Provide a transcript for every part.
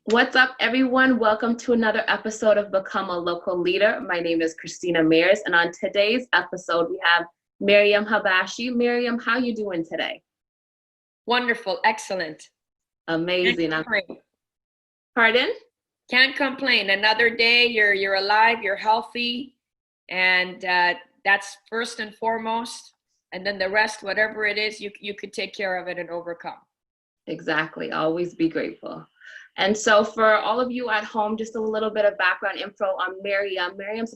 What's up, everyone? Welcome to another episode of Become a Local Leader. My name is Christina Mears, and on today's episode, we have Maryam Habashi. Maryam, how you doing today? Wonderful, excellent. Amazing. Pardon? Can't complain. Another day, you're alive, you're healthy, and that's first and foremost. And then the rest, whatever it is, you could take care of it and overcome. Exactly. Always be grateful. And so for all of you at home, just a little bit of background info on Maryam. Maryam's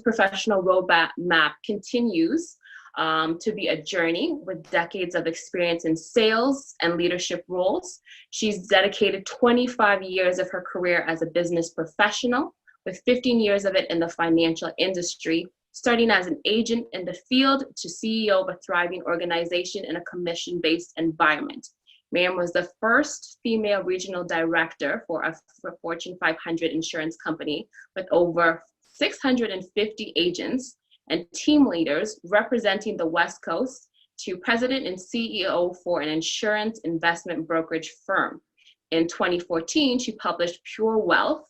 professional roadmap continues to be a journey with decades of experience in sales and leadership roles. She's dedicated 25 years of her career as a business professional, with 15 years of it in the financial industry, starting as an agent in the field to CEO of a thriving organization in a commission-based environment. Maryam was the first female regional director for a Fortune 500 insurance company with over 650 agents and team leaders representing the West Coast, to president and CEO for an insurance investment brokerage firm. In 2014, she published Pure Wealth,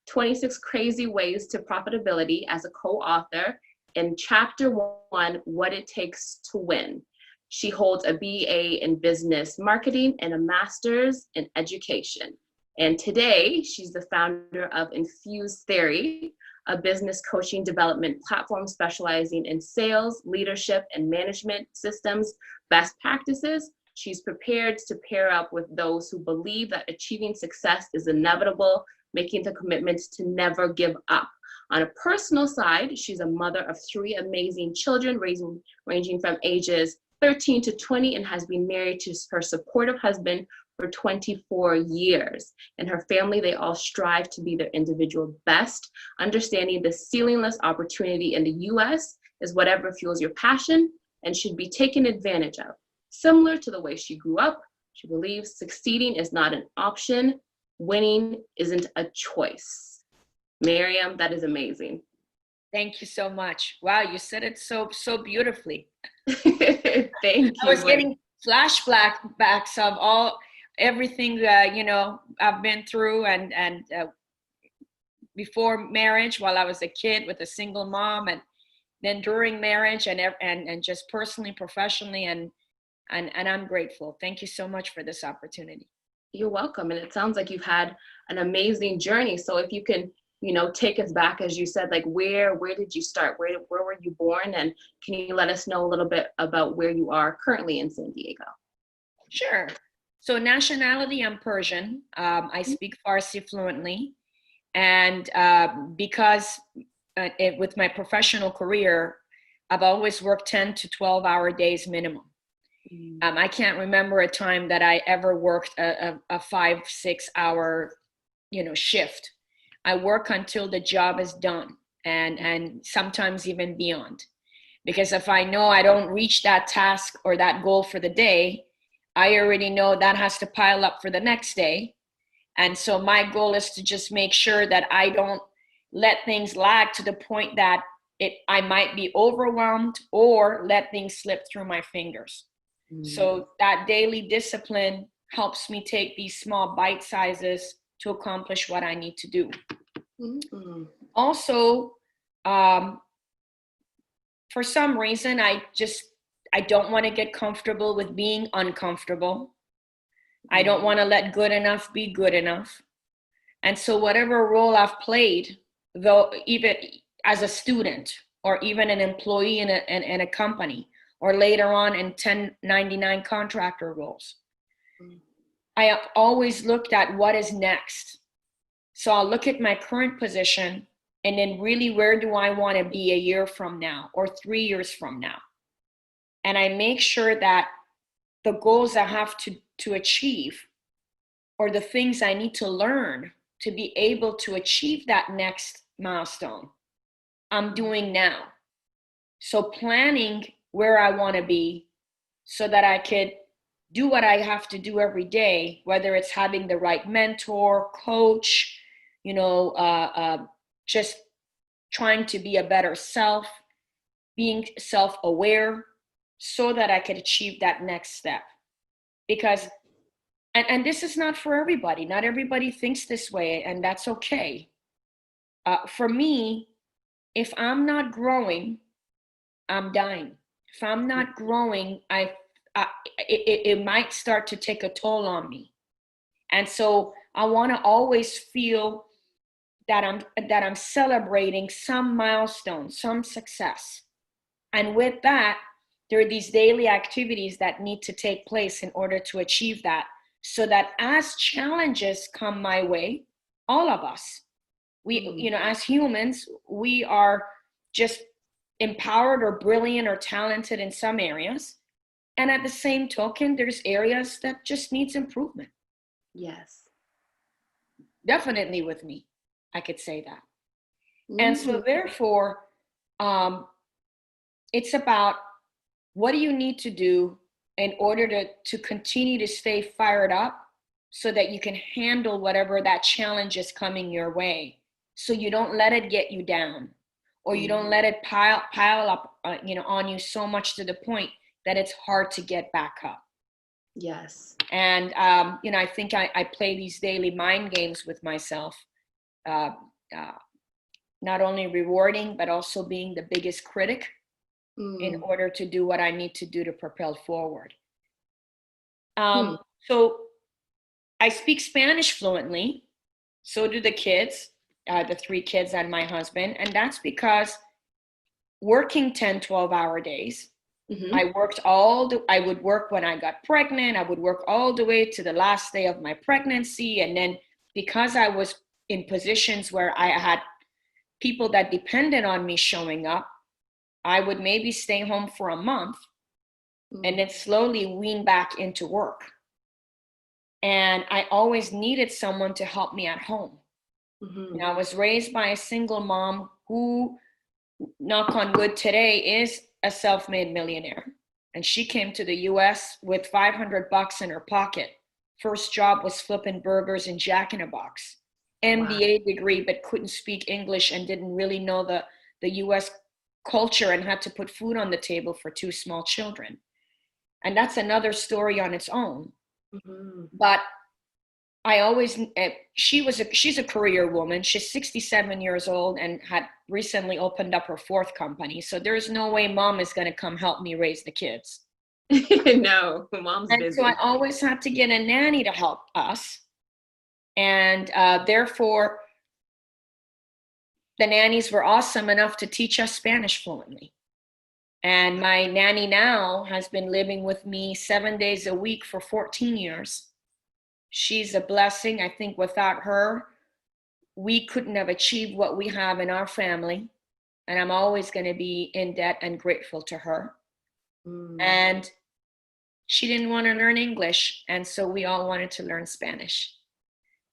26 Crazy Ways to Profitability as a co-author in Chapter 1, What It Takes to Win. She holds a BA in business marketing and a master's in education. And today, she's the founder of INFUSE Theory, a business coaching development platform specializing in sales, leadership, and management systems, best practices. She's prepared to pair up with those who believe that achieving success is inevitable, making the commitment to never give up. On a personal side, she's a mother of 3 amazing children, ranging from ages 13 to 20, and has been married to her supportive husband for 24 years. In her family, they all strive to be their individual best, understanding the ceilingless opportunity in the US is whatever fuels your passion and should be taken advantage of. Similar to the way she grew up, she believes succeeding is not an option, winning isn't a choice. Maryam, that is amazing. Thank you so much. Wow, you said it so beautifully. Thank you. I was getting flashbacks of everything I've been through, and before marriage, while I was a kid with a single mom, and then during marriage, and just personally, professionally, and I'm grateful. Thank you so much for this opportunity. You're welcome. And it sounds like you've had an amazing journey. So if you can, take us back, as you said, like where did you start? Where were you born? And can you let us know a little bit about where you are currently in San Diego? Sure. So nationality, I'm Persian. I speak Farsi fluently. And because with my professional career, I've always worked 10 to 12-hour days minimum. I can't remember a time that I ever worked a 5-6 hour, shift. I work until the job is done, and sometimes even beyond. Because if I know I don't reach that task or that goal for the day, I already know that has to pile up for the next day. And so my goal is to just make sure that I don't let things lag to the point that I might be overwhelmed or let things slip through my fingers. So that daily discipline helps me take these small bite sizes to accomplish what I need to do. Also, for some reason, I don't want to get comfortable with being uncomfortable. I don't want to let good enough be good enough. And so whatever role I've played, though, even as a student or even an employee in a company, or later on in 1099 contractor roles, I always looked at what is next. So I'll look at my current position and then really, where do I want to be a year from now or 3 years from now? And I make sure that the goals I have to achieve, or the things I need to learn to be able to achieve that next milestone, I'm doing now. So planning where I want to be so that I could do what I have to do every day, whether it's having the right mentor, coach, just trying to be a better self, being self-aware so that I could achieve that next step. Because and this is not for everybody. Not everybody thinks this way, and that's okay. For me, if I'm not growing, I'm dying. If I'm not growing, it might start to take a toll on me. And so I want to always feel that I'm celebrating some milestone, some success. And with that, there are these daily activities that need to take place in order to achieve that, so that as challenges come my way, all of us, we, as humans, we are just empowered or brilliant or talented in some areas. And at the same token, there's areas that just needs improvement. Yes. Definitely with me, I could say that. And so therefore, it's about, what do you need to do in order to continue to stay fired up so that you can handle whatever that challenge is coming your way, so you don't let it get you down, or you don't let it pile up on you so much to the point that it's hard to get back up. Yes. And I think I play these daily mind games with myself, not only rewarding, but also being the biggest critic in order to do what I need to do to propel forward. So I speak Spanish fluently. So do the kids, the 3 kids and my husband. And that's because working 10, 12-hour days, I would work when I got pregnant. I would work all the way to the last day of my pregnancy. And then because I was in positions where I had people that depended on me showing up, I would maybe stay home for a month and then slowly wean back into work. And I always needed someone to help me at home. And I was raised by a single mom who, knock on wood, today is a self-made millionaire. And she came to the US with $500 in her pocket. First job was flipping burgers in Jack in a Box. MBA degree, but couldn't speak English and didn't really know the US culture, and had to put food on the table for 2 small children. And that's another story on its own. But I always, she's a career woman. She's 67 years old and had recently opened up her 4th company. So there's no way mom is going to come help me raise the kids. No, mom's busy. So I always had to get a nanny to help us. And therefore, the nannies were awesome enough to teach us Spanish fluently. And my nanny now has been living with me 7 days a week for 14 years. She's a blessing. I think without her, we couldn't have achieved what we have in our family. And I'm always going to be in debt and grateful to her. And she didn't want to learn English. And so we all wanted to learn Spanish.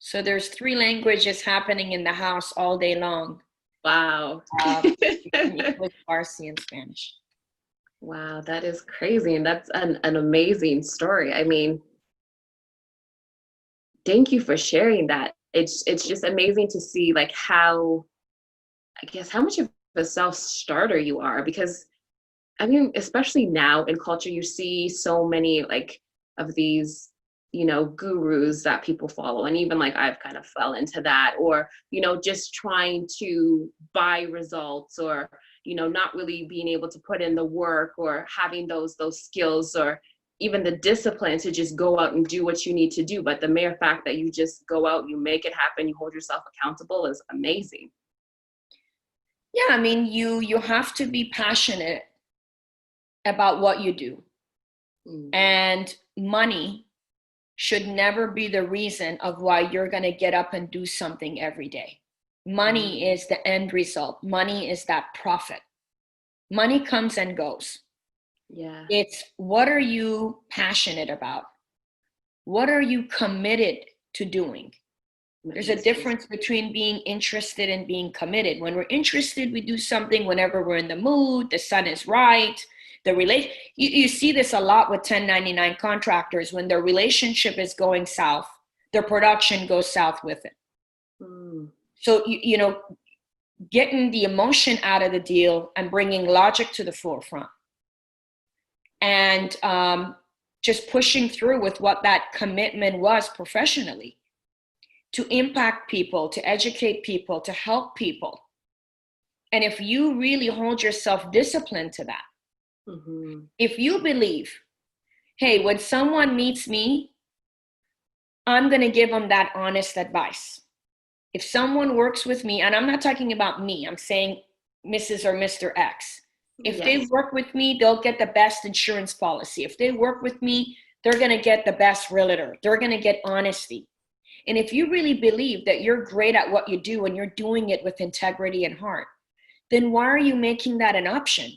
So there's 3 languages happening in the house all day long. Wow. English, Farsi, and Spanish. Wow, that is crazy. And that's an amazing story. I mean, thank you for sharing that. It's just amazing to see like how much of a self-starter you are, because I mean, especially now in culture, you see so many like of these, gurus that people follow. And even like I've kind of fell into that, or, just trying to buy results, or, not really being able to put in the work, or having those skills, or even the discipline to just go out and do what you need to do. But the mere fact that you just go out, you make it happen, you hold yourself accountable is amazing. Yeah, I mean, you have to be passionate about what you do. And money should never be the reason of why you're going to get up and do something every day. Money is the end result. Money is that profit. Money comes and goes. Yeah. It's, what are you passionate about? What are you committed to doing? There's a difference between being interested and being committed. When we're interested, we do something whenever we're in the mood, the sun is right. You see this a lot with 1099 contractors. When their relationship is going south, their production goes south with it. So, getting the emotion out of the deal and bringing logic to the forefront. And just pushing through with what that commitment was professionally, to impact people, to educate people, to help people. And if you really hold yourself disciplined to that, if you believe, hey, when someone meets me, I'm going to give them that honest advice. If someone works with me, and I'm not talking about me, I'm saying Mrs. or Mr. X. If they work with me, they'll get the best insurance policy. If they work with me, they're going to get the best realtor. They're going to get honesty. And if you really believe that you're great at what you do and you're doing it with integrity and heart, then why are you making that an option?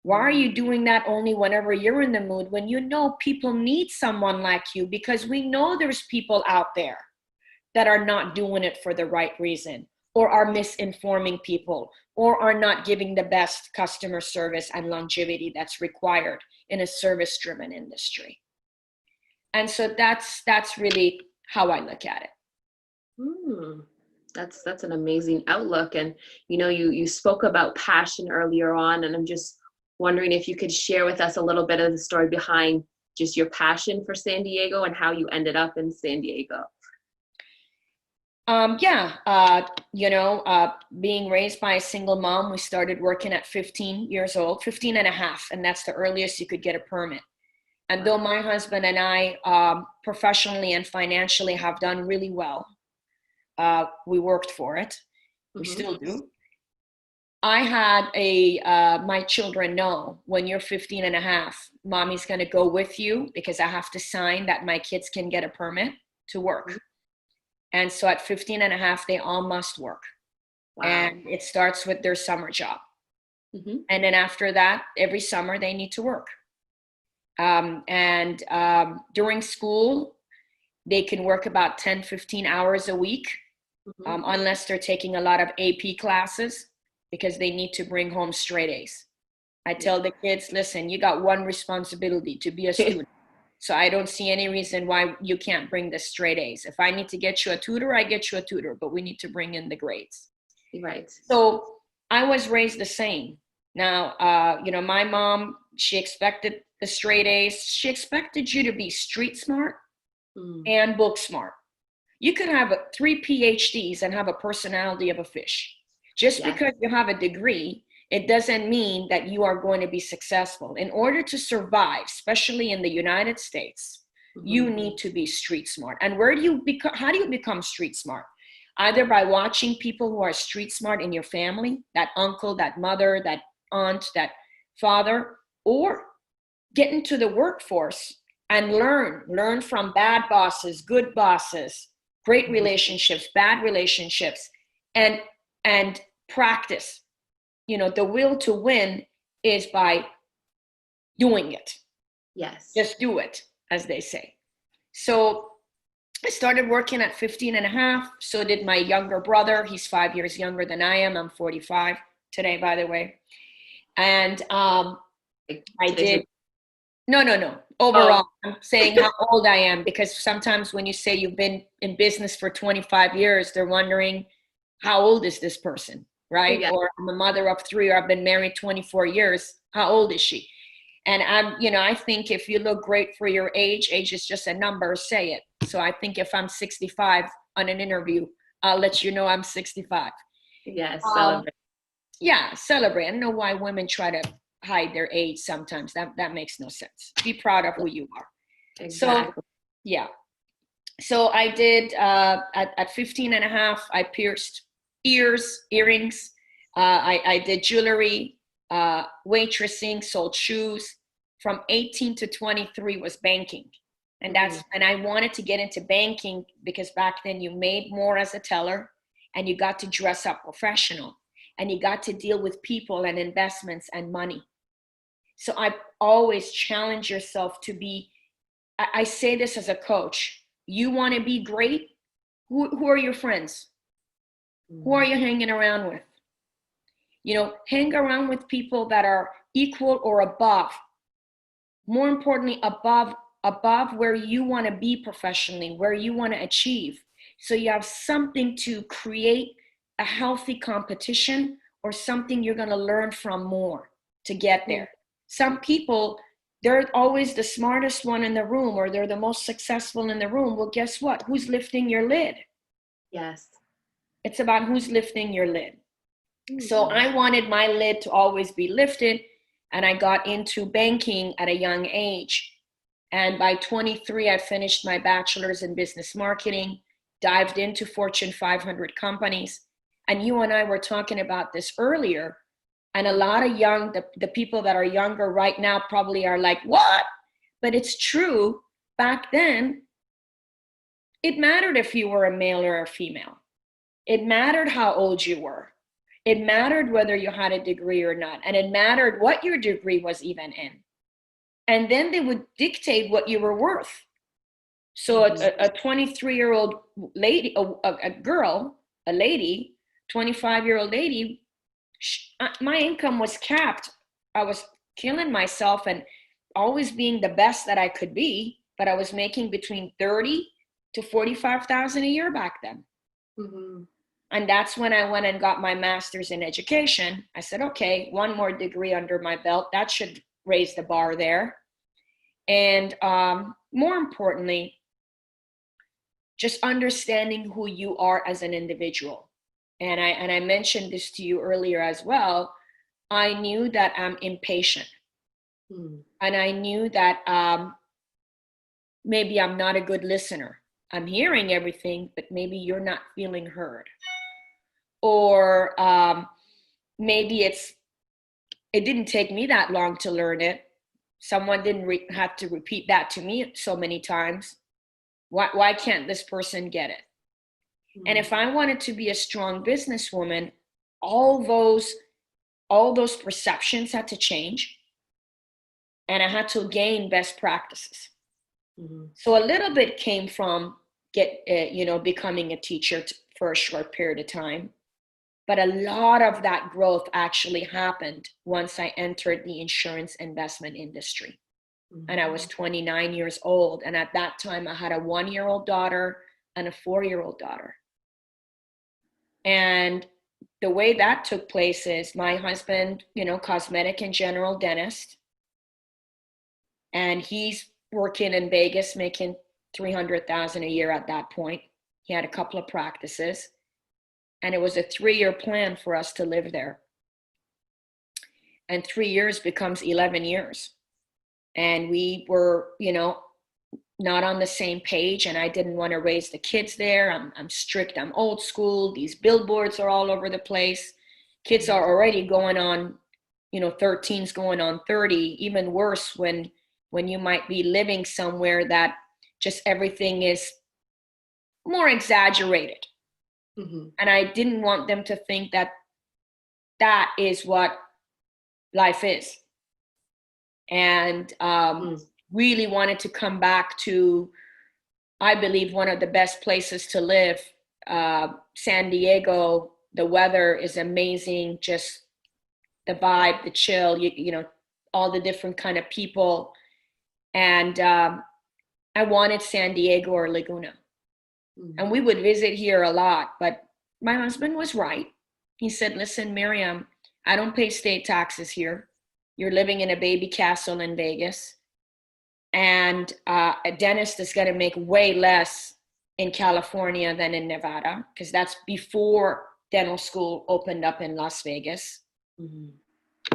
Why are you doing that only whenever you're in the mood, when you know people need someone like you? Because we know there's people out there that are not doing it for the right reason, or are misinforming people, or are not giving the best customer service and longevity that's required in a service-driven industry. And so that's really how I look at it. That's an amazing outlook. And you spoke about passion earlier on, and I'm just wondering if you could share with us a little bit of the story behind just your passion for San Diego and how you ended up in San Diego. Being raised by a single mom, we started working at 15 years old, 15 and a half, and that's the earliest you could get a permit. And though my husband and I professionally and financially have done really well, we worked for it. We still do. I had my children know, when you're 15 and a half, mommy's going to go with you because I have to sign that my kids can get a permit to work. And so at 15 and a half, they all must work. Wow. And it starts with their summer job. And then after that, every summer they need to work. During school, they can work about 10, 15 hours a week, unless they're taking a lot of AP classes, because they need to bring home straight A's. I tell the kids, listen, you got one responsibility, to be a student. So I don't see any reason why you can't bring the straight A's. If I need to get you a tutor, I get you a tutor, but we need to bring in the grades. Right. So I was raised the same. Now, my mom, she expected the straight A's. She expected you to be street smart and book smart. You could have 3 PhDs and have a personality of a fish. Just because you have a degree, it doesn't mean that you are going to be successful. In order to survive, especially in the United States, you need to be street smart. And how do you become street smart? Either by watching people who are street smart in your family, that uncle, that mother, that aunt, that father, or get into the workforce and learn from bad bosses, good bosses, great relationships, bad relationships, and practice. The will to win is by doing it. Yes. Just do it, as they say. So I started working at 15 and a half. So did my younger brother. He's 5 years younger than I am. I'm 45 today, by the way. And I did. No. Overall, I'm saying how old I am, because sometimes when you say you've been in business for 25 years, they're wondering, how old is this person? Right? Yeah. Or I'm a mother of 3, or I've been married 24 years. How old is she? And I think if you look great for your age is just a number, say it. So I think if I'm 65 on an interview, I'll let you know I'm 65. Yes, celebrate. Yeah, celebrate. I don't know why women try to hide their age sometimes. That makes no sense. Be proud of who you are. Exactly. So, yeah. So I did, at 15 and a half, I pierced earrings. I did jewelry, waitressing, sold shoes. From 18 to 23 was banking. And and I wanted to get into banking because back then you made more as a teller, and you got to dress up professional, and you got to deal with people and investments and money. So I always challenge yourself to be, I say this as a coach, you want to be great? Who are your friends? Who are you hanging around with? Hang around with people that are equal or above. More importantly, above where you want to be professionally, where you want to achieve. So you have something to create a healthy competition, or something you're going to learn from more to get there. Some people they're always the smartest one in the room, or they're the most successful in the room. Well, guess what? Who's lifting your lid? Yes. It's about who's lifting your lid. So I wanted my lid to always be lifted, and I got into banking at a young age. And by 23, I finished my bachelor's in business marketing, dived into Fortune 500 companies. And you and I were talking about this earlier. And a lot of the people that are younger right now probably are like, what? But it's true. Back then, it mattered if you were a male or a female. It mattered how old you were. It mattered whether you had a degree or not. And it mattered what your degree was even in. And then they would dictate what you were worth. So a 23-year-old lady, a girl, a lady, 25-year-old lady, my income was capped. I was killing myself and always being the best that I could be, but I was making between 30 to 45,000 a year back then. Mm-hmm. And that's when I went and got my master's in education. I said, okay, one more degree under my belt. That should raise the bar there. And more importantly, just understanding who you are as an individual. And I mentioned this to you earlier as well. I knew that I'm impatient. And I knew that maybe I'm not a good listener. I'm hearing everything, but maybe you're not feeling heard. Or maybe it didn't take me that long to learn it. Someone didn't have to repeat that to me so many times. Why can't this person get it? And if I wanted to be a strong businesswoman, all those perceptions had to change, and I had to gain best practices. So a little bit came from becoming a teacher for a short period of time. But a lot of that growth actually happened once I entered the insurance investment industry. And I was 29 years old. And at that time, I had a 1-year-old daughter and a 4-year-old daughter. And the way that took place is my husband, cosmetic and general dentist. And he's working in Vegas, making $300,000 a year at that point. He had a couple of practices. And it was a 3-year plan for us to live there. And 3 years becomes 11 years. And we were, not on the same page. And I didn't want to raise the kids there. I'm strict. I'm old school. These billboards are all over the place. Kids are already going on, 13's going on 30. Even worse when you might be living somewhere that just everything is more exaggerated. And I didn't want them to think that is what life is. And really wanted to come back to, I believe, one of the best places to live. San Diego, the weather is amazing. Just the vibe, the chill, all the different kind of people. And I wanted San Diego or Laguna. And we would visit here a lot, but my husband was right. He said, listen, Maryam, I don't pay state taxes here. You're living in a baby castle in Vegas. And a dentist is going to make way less in California than in Nevada, because that's before dental school opened up in Las Vegas.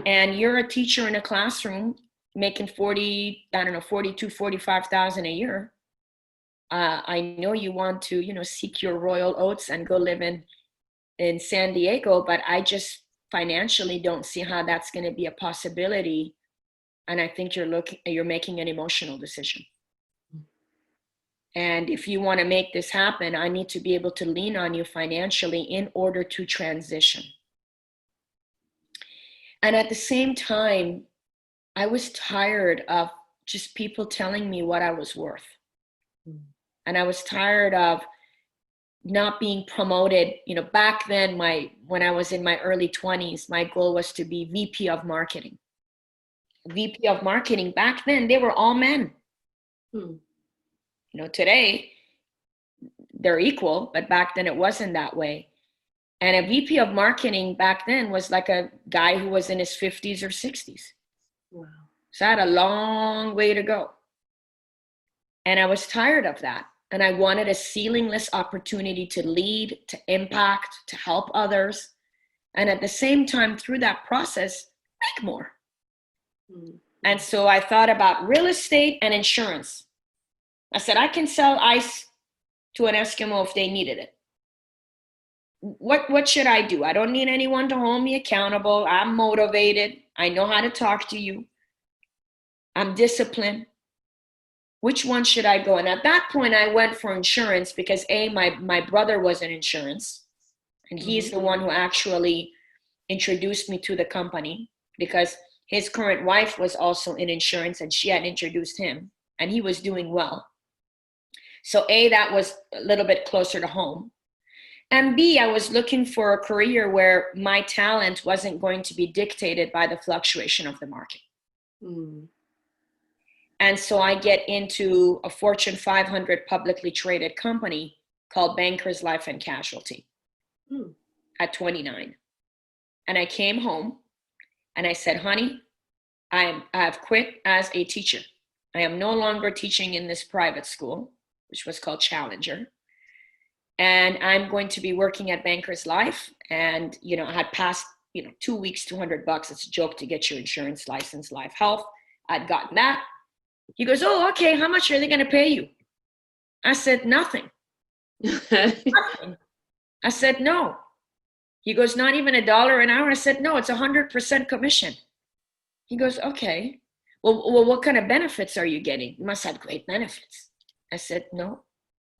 And you're a teacher in a classroom making 45,000 a year. I know you want to, seek your royal oats and go live in San Diego, but I just financially don't see how that's going to be a possibility. And I think you're making an emotional decision. And if you want to make this happen, I need to be able to lean on you financially in order to transition. And at the same time, I was tired of just people telling me what I was worth. And I was tired of not being promoted. Back then, when I was in my early 20s, my goal was to be VP of marketing. VP of marketing, back then, they were all men. Today, they're equal, but back then it wasn't that way. And a VP of marketing back then was like a guy who was in his 50s or 60s. Wow. So I had a long way to go. And I was tired of that. And I wanted a ceilingless opportunity to lead, to impact, to help others. And at the same time, through that process, make more. Mm-hmm. And so I thought about real estate and insurance. I said, I can sell ice to an Eskimo if they needed it. What should I do? I don't need anyone to hold me accountable. I'm motivated. I know how to talk to you. I'm disciplined. Which one should I go? And at that point, I went for insurance because my brother was in insurance. And he's the one who actually introduced me to the company, because his current wife was also in insurance and she had introduced him and he was doing well. So that was a little bit closer to home. And B, I was looking for a career where my talent wasn't going to be dictated by the fluctuation of the market. Mm. And so I get into a Fortune 500 publicly traded company called Bankers Life and Casualty at 29. And I came home and I said, honey, I have quit as a teacher. I am no longer teaching in this private school, which was called Challenger. And I'm going to be working at Bankers Life. And, I had passed, 2 weeks, $200. It's a joke to get your insurance license, life, health. I'd gotten that. He goes, oh, okay. How much are they going to pay you? I said, nothing. Nothing. I said, no. He goes, not even $1 an hour? I said, no, it's 100% commission. He goes, okay. Well, what kind of benefits are you getting? You must have great benefits. I said, no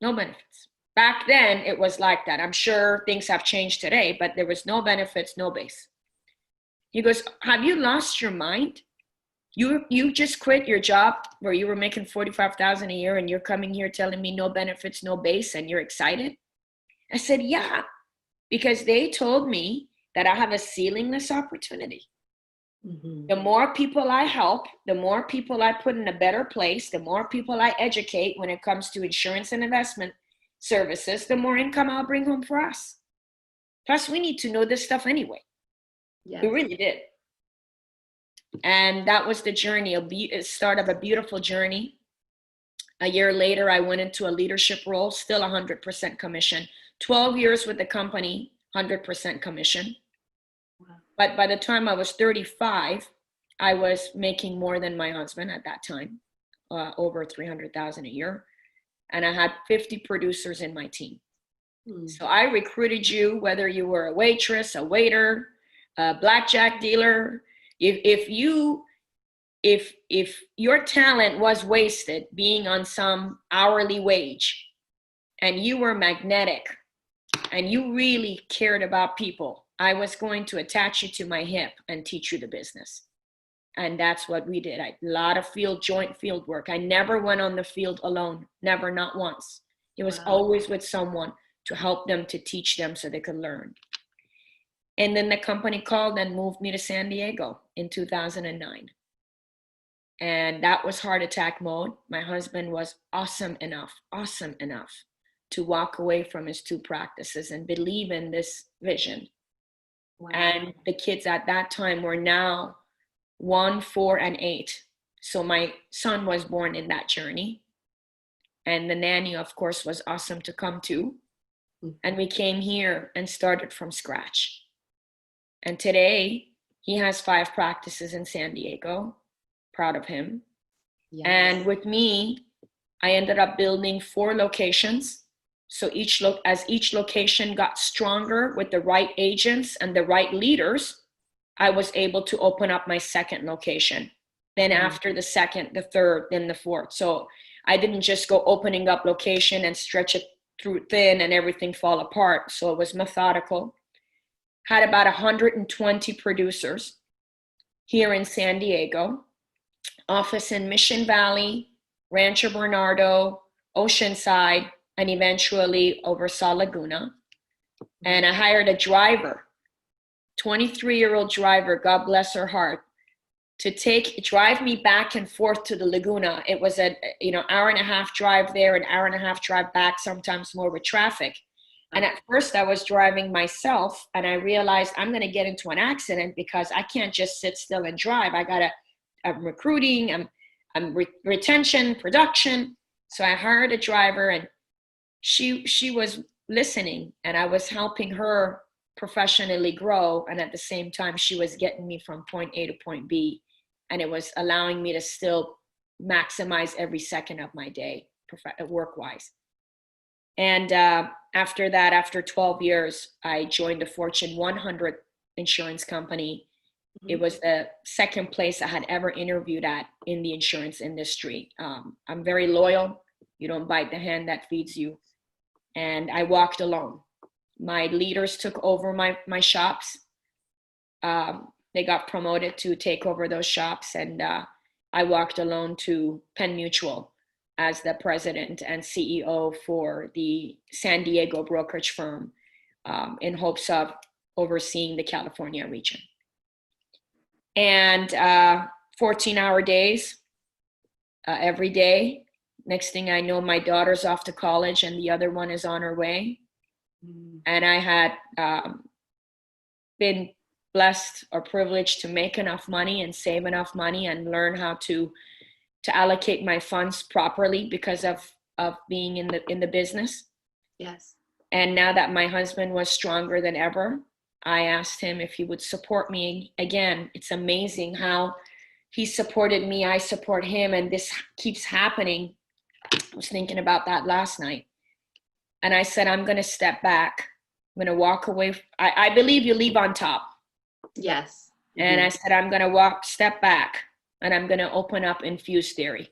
benefits. Back then, it was like that. I'm sure things have changed today, but there was no benefits, no base. He goes, have you lost your mind? You just quit your job where you were making $45,000 a year and you're coming here telling me no benefits, no base, and you're excited? I said, yeah, because they told me that I have a ceilingless opportunity. Mm-hmm. The more people I help, the more people I put in a better place, the more people I educate when it comes to insurance and investment services, the more income I'll bring home for us. Plus, we need to know this stuff anyway. Yes. We really did. And that was the journey, a start of a beautiful journey. A year later, I went into a leadership role, still 100% commission. 12 years with the company, 100% commission. Wow. But by the time I was 35, I was making more than my husband at that time, over $300,000 a year. And I had 50 producers in my team. So I recruited you, whether you were a waitress, a waiter, a blackjack dealer. If your talent was wasted being on some hourly wage and you were magnetic and you really cared about people, I was going to attach you to my hip and teach you the business. And that's what we did. A lot of joint field work. I never went on the field alone, never, not once. It was always with someone to help them, to teach them so they could learn. And then the company called and moved me to San Diego in 2009. And that was heart attack mode. My husband was awesome enough to walk away from his 2 practices and believe in this vision. Wow. And the kids at that time were now 1, 4, and 8. So my son was born in that journey. And the nanny, of course, was awesome to come to. And we came here and started from scratch. And today, he has 5 practices in San Diego. Proud of him. Yes. And with me, I ended up building 4 locations. So as each location got stronger with the right agents and the right leaders, I was able to open up my 2nd location. Then after the 2nd, the 3rd, then the 4th. So I didn't just go opening up location and stretch it through thin and everything fall apart. So it was methodical. Had about 120 producers here in San Diego, office in Mission Valley, Rancho Bernardo, Oceanside, and eventually over Sa Laguna. And I hired a driver, 23-year-old driver, God bless her heart, to drive me back and forth to the Laguna. It was an hour and a half drive there, an hour and a half drive back, sometimes more with traffic. And at first I was driving myself and I realized I'm going to get into an accident because I can't just sit still and drive. I got to recruiting, I'm retention, production. So I hired a driver, and she was listening, and I was helping her professionally grow. And at the same time, she was getting me from point A to point B. And it was allowing me to still maximize every second of my day, work-wise. And after that, after 12 years, I joined the Fortune 100 insurance company. Mm-hmm. It was the second place I had ever interviewed at in the insurance industry. I'm very loyal. You don't bite the hand that feeds you. And I walked alone. My leaders took over my shops. They got promoted to take over those shops, and I walked alone to Penn Mutual as the president and CEO for the San Diego brokerage firm, in hopes of overseeing the California region. And 14-hour days every day. Next thing I know, my daughter's off to college and the other one is on her way. And I had been blessed or privileged to make enough money and save enough money and learn how to allocate my funds properly because of being in the business. Yes. And now that my husband was stronger than ever, I asked him if he would support me again. It's amazing how he supported me, I support him, and this keeps happening. I was thinking about that last night. And I said, I'm going to step back. I'm going to walk away. I believe you leave on top. Yes. And I said, I'm going to step back, and I'm going to open up INFUSE Theory.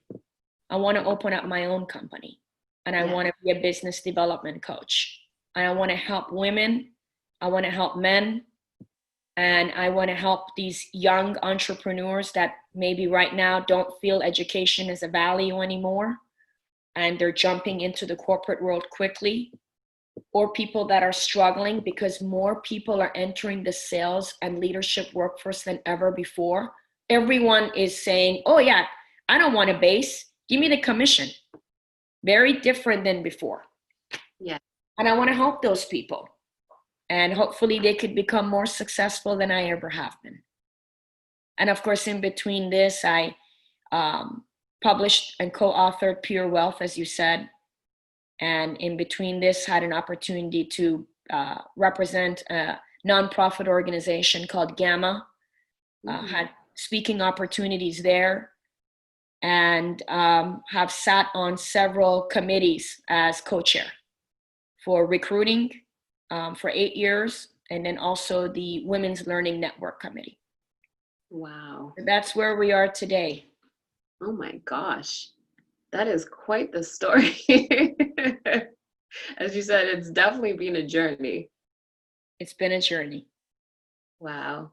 I want to open up my own company, and I want to be a business development coach. And I want to help women. I want to help men. And I want to help these young entrepreneurs that maybe right now don't feel education is a value anymore, and they're jumping into the corporate world quickly, or people that are struggling because more people are entering the sales and leadership workforce than ever before. Everyone is saying, oh yeah, I don't want a base. Give me the commission. Very different than before. Yeah. And I want to help those people. And hopefully they could become more successful than I ever have been. And of course, in between this, I published and co-authored Pure Wealth, as you said. And in between this, had an opportunity to represent a nonprofit organization called Gamma. Had speaking opportunities there, and have sat on several committees as co-chair for recruiting for 8 years, and then also the Women's Learning Network Committee. Wow. That's where we are today. Oh my gosh. That is quite the story. As you said, it's definitely been a journey. It's been a journey. Wow.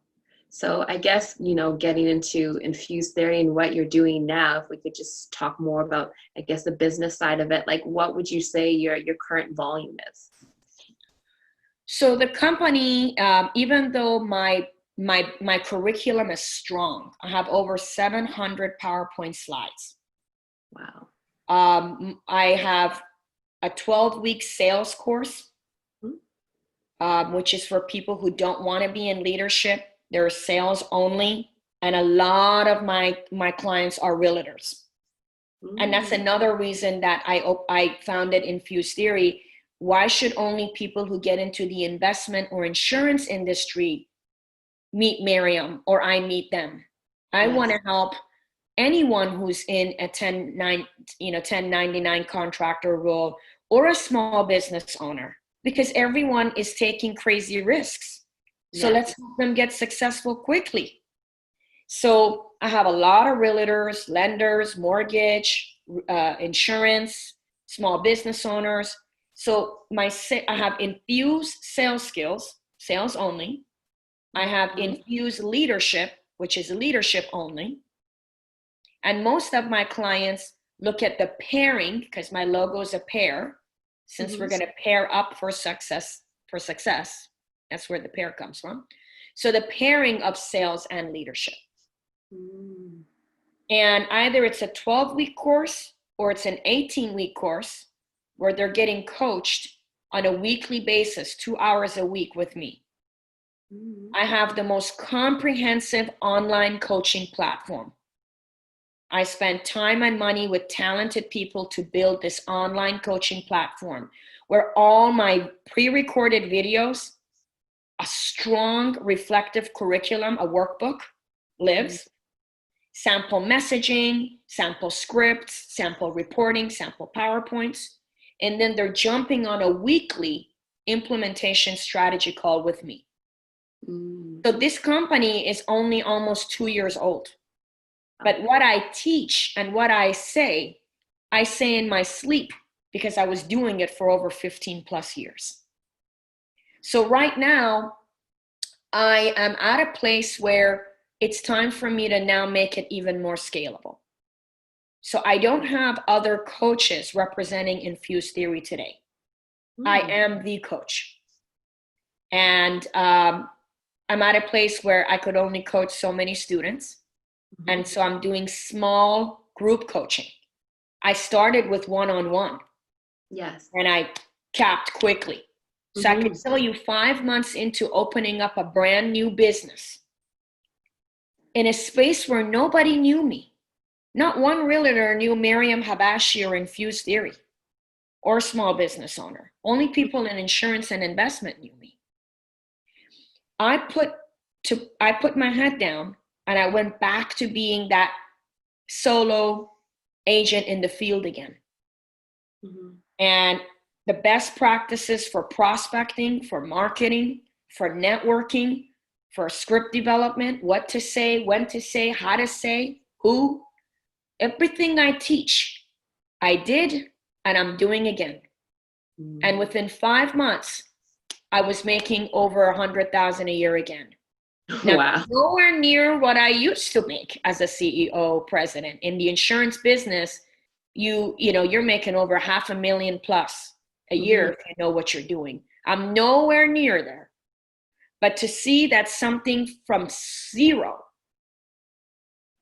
So I guess, getting into INFUSE Theory and what you're doing now, if we could just talk more about, I guess, the business side of it, like what would you say your current volume is? So the company, even though my curriculum is strong, I have over 700 PowerPoint slides. Wow. I have a 12-week sales course, which is for people who don't want to be in leadership. They're sales only. And a lot of my clients are realtors. And that's another reason that I founded INFUSE Theory. Why should only people who get into the investment or insurance industry meet Maryam, or I meet them? I want to help anyone who's in a 1099 contractor role or a small business owner, because everyone is taking crazy risks. So let's help them get successful quickly. So I have a lot of realtors, lenders, mortgage, insurance, small business owners. So I have INFUSE sales skills, sales only. I have INFUSE leadership, which is leadership only. And most of my clients look at the pairing, because my logo is a pair, since we're going to pair up for success. That's where the pair comes from. So the pairing of sales and leadership. And either it's a 12-week course or it's an 18-week course where they're getting coached on a weekly basis, 2 hours a week with me. I have the most comprehensive online coaching platform. I spent time and money with talented people to build this online coaching platform where all my pre-recorded videos, a strong reflective curriculum, a workbook lives, sample messaging, sample scripts, sample reporting, sample PowerPoints, and then they're jumping on a weekly implementation strategy call with me. So this company is only almost 2 years old. But what I teach and what I say in my sleep because I was doing it for over 15 plus years. So right now, I am at a place where it's time for me to now make it even more scalable. So I don't have other coaches representing Infuse Theory today. I am the coach. And I'm at a place where I could only coach so many students. And so I'm doing small group coaching. I started with one-on-one. Yes. And I capped quickly. So I can tell you 5 months into opening up a brand new business in a space where nobody knew me. Not one realtor knew Maryam Habashi or Infuse Theory or small business owner. Only people in insurance and investment knew me. I put my head down and I went back to being that solo agent in the field again. And the best practices for prospecting, for marketing, for networking, for script development, what to say, when to say, how to say, who, everything I teach, I did and I'm doing again. And within 5 months, I was making over 100,000 a year again. Now, wow. Nowhere near what I used to make as a CEO president. In the insurance business, you're making over $500,000 plus a year if you know what you're doing. I'm nowhere near there. But to see that something from zero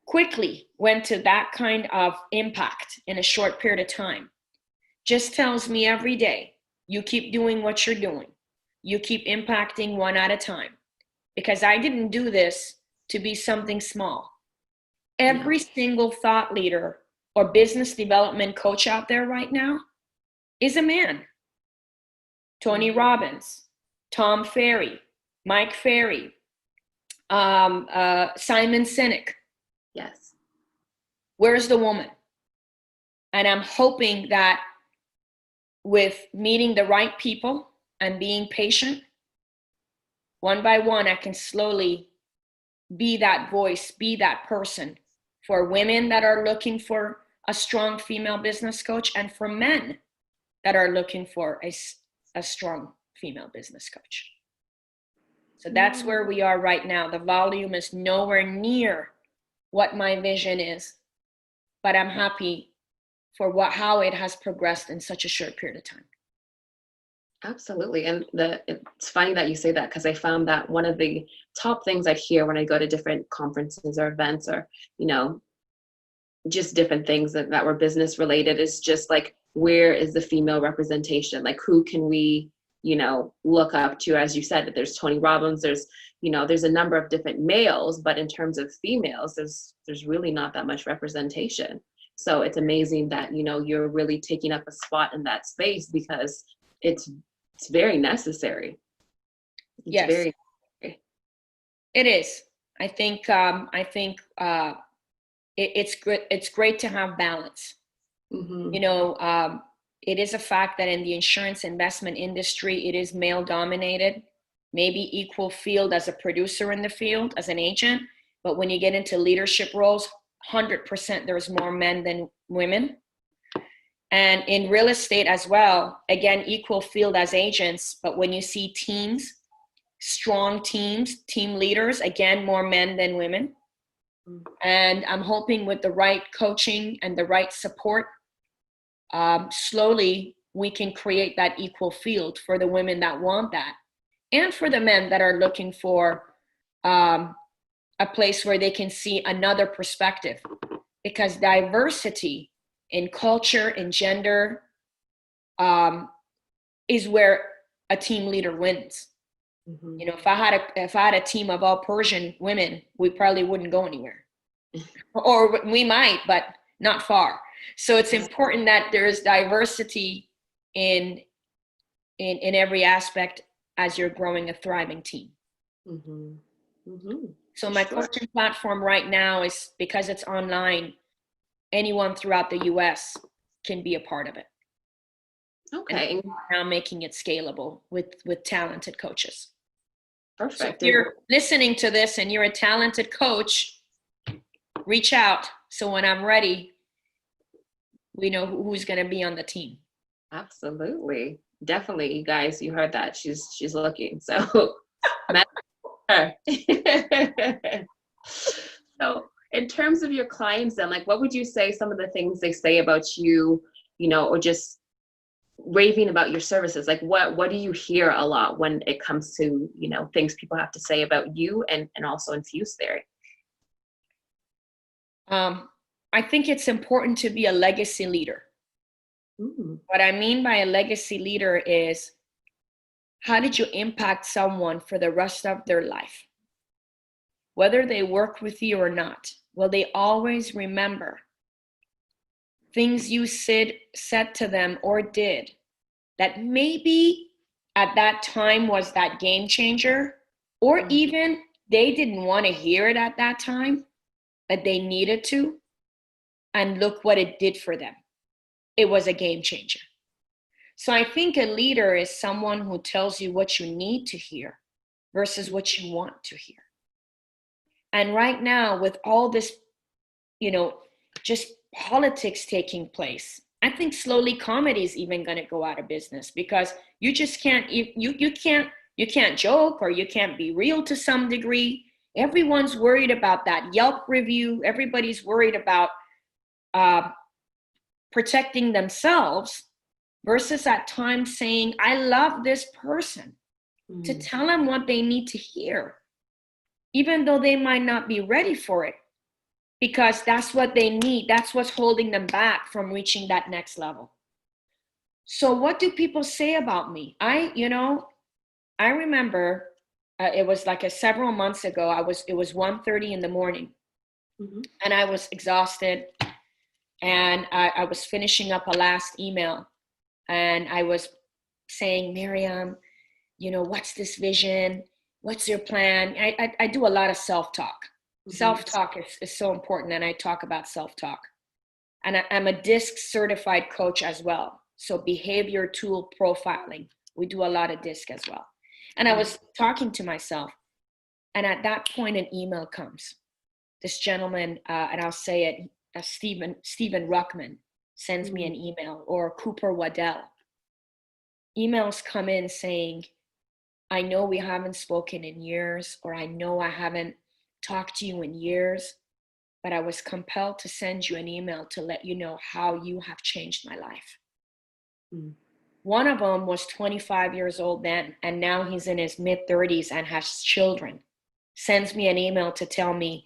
quickly went to that kind of impact in a short period of time just tells me every day, you keep doing what you're doing. You keep impacting one at a time. Because I didn't do this to be something small. Every single thought leader or business development coach out there right now is a man. Tony Robbins, Tom Ferry, Mike Ferry, Simon Sinek. Yes. Where's the woman? And I'm hoping that with meeting the right people and being patient, one by one, I can slowly be that voice, be that person for women that are looking for a strong female business coach and for men that are looking for a strong female business coach. So that's where we are right now. The volume is nowhere near what my vision is, but I'm happy for how it has progressed in such a short period of time. Absolutely. And it's funny that you say that because I found that one of the top things I hear when I go to different conferences or events or, just different things that were business related is just like, where is the female representation? Like, who can we, look up to? As you said, that there's Tony Robbins, there's a number of different males, but in terms of females, there's really not that much representation. So it's amazing that, you're really taking up a spot in that space because it's very necessary. Yes, very necessary. It is. I think it's good. It's great to have balance. It is a fact that in the insurance investment industry, it is male dominated, maybe equal field as a producer in the field, as an agent. But when you get into leadership roles, 100% there's more men than women. And in real estate as well, again, equal field as agents. But when you see teams, strong teams, team leaders, again, more men than women. And I'm hoping with the right coaching and the right support, slowly we can create that equal field for the women that want that. And for the men that are looking for a place where they can see another perspective. Because diversity in culture, in gender, is where a team leader wins. If I had a team of all Persian women, we probably wouldn't go anywhere. or we might, but not far. So it's important that there is diversity in every aspect as you're growing a thriving team. Mm-hmm. Mm-hmm. So my coaching platform right now is, because it's online, anyone throughout the US can be a part of it. Okay. And now making it scalable with talented coaches. Perfect. So if you're listening to this and you're a talented coach, reach out. So when I'm ready, we know who's going to be on the team. Absolutely. Definitely. You guys, you heard that. She's looking. So her. So in terms of your clients then, like, what would you say some of the things they say about you, you know, or just raving about your services? Like, what do you hear a lot when it comes to, you know, things people have to say about you and also INFUSE Theory? I think it's important to be a legacy leader. Ooh. What I mean by a legacy leader is, how did you impact someone for the rest of their life? Whether they work with you or not, will they always remember things you said to them or did that maybe at that time was that game changer, or even they didn't want to hear it at that time, but they needed to, and look what it did for them. It was a game changer. So I think a leader is someone who tells you what you need to hear versus what you want to hear. And right now, with all this, you know, just politics taking place, I think slowly comedy is even going to go out of business, because you just can't, you can't joke, or you can't be real to some degree. Everyone's worried about that Yelp review. Everybody's worried about protecting themselves, versus at times saying, I love this person, to tell them what they need to hear, even though they might not be ready for it, because that's what they need. That's what's holding them back from reaching that next level. So what do people say about me? I remember it was like several months ago. It was 1:30 in the morning, and I was exhausted, and I was finishing up a last email, and I was saying, Maryam, you know, what's this vision? What's your plan? I do a lot of self-talk. Self-talk is so important, and I talk about self-talk. And I'm a DISC certified coach as well. So behavior tool profiling, we do a lot of DISC as well. And I was talking to myself, and at that point an email comes. This gentleman, and I'll say it, Stephen Ruckman sends me an email, or Cooper Waddell. Emails come in saying, I know we haven't spoken in years, or I know I haven't talked to you in years, but I was compelled to send you an email to let you know how you have changed my life. One of them was 25 years old then, and now he's in his mid-30s and has children. Sends me an email to tell me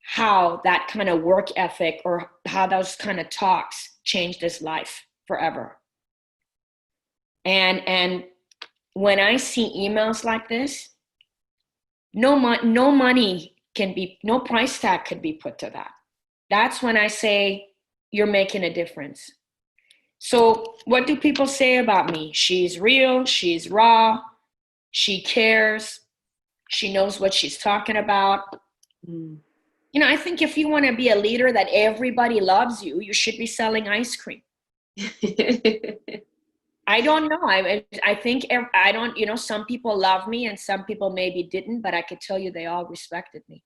how that kind of work ethic, or how those kind of talks changed his life forever. And when I see emails like this, no money can be, no price tag could be put to that. That's when I say, you're making a difference. So what do people say about me? She's real, she's raw, she cares, she knows what she's talking about. You know, I think if you want to be a leader that everybody loves you, you should be selling ice cream. I don't know. I think, I don't, you know, some people love me and some people maybe didn't, but I could tell you they all respected me.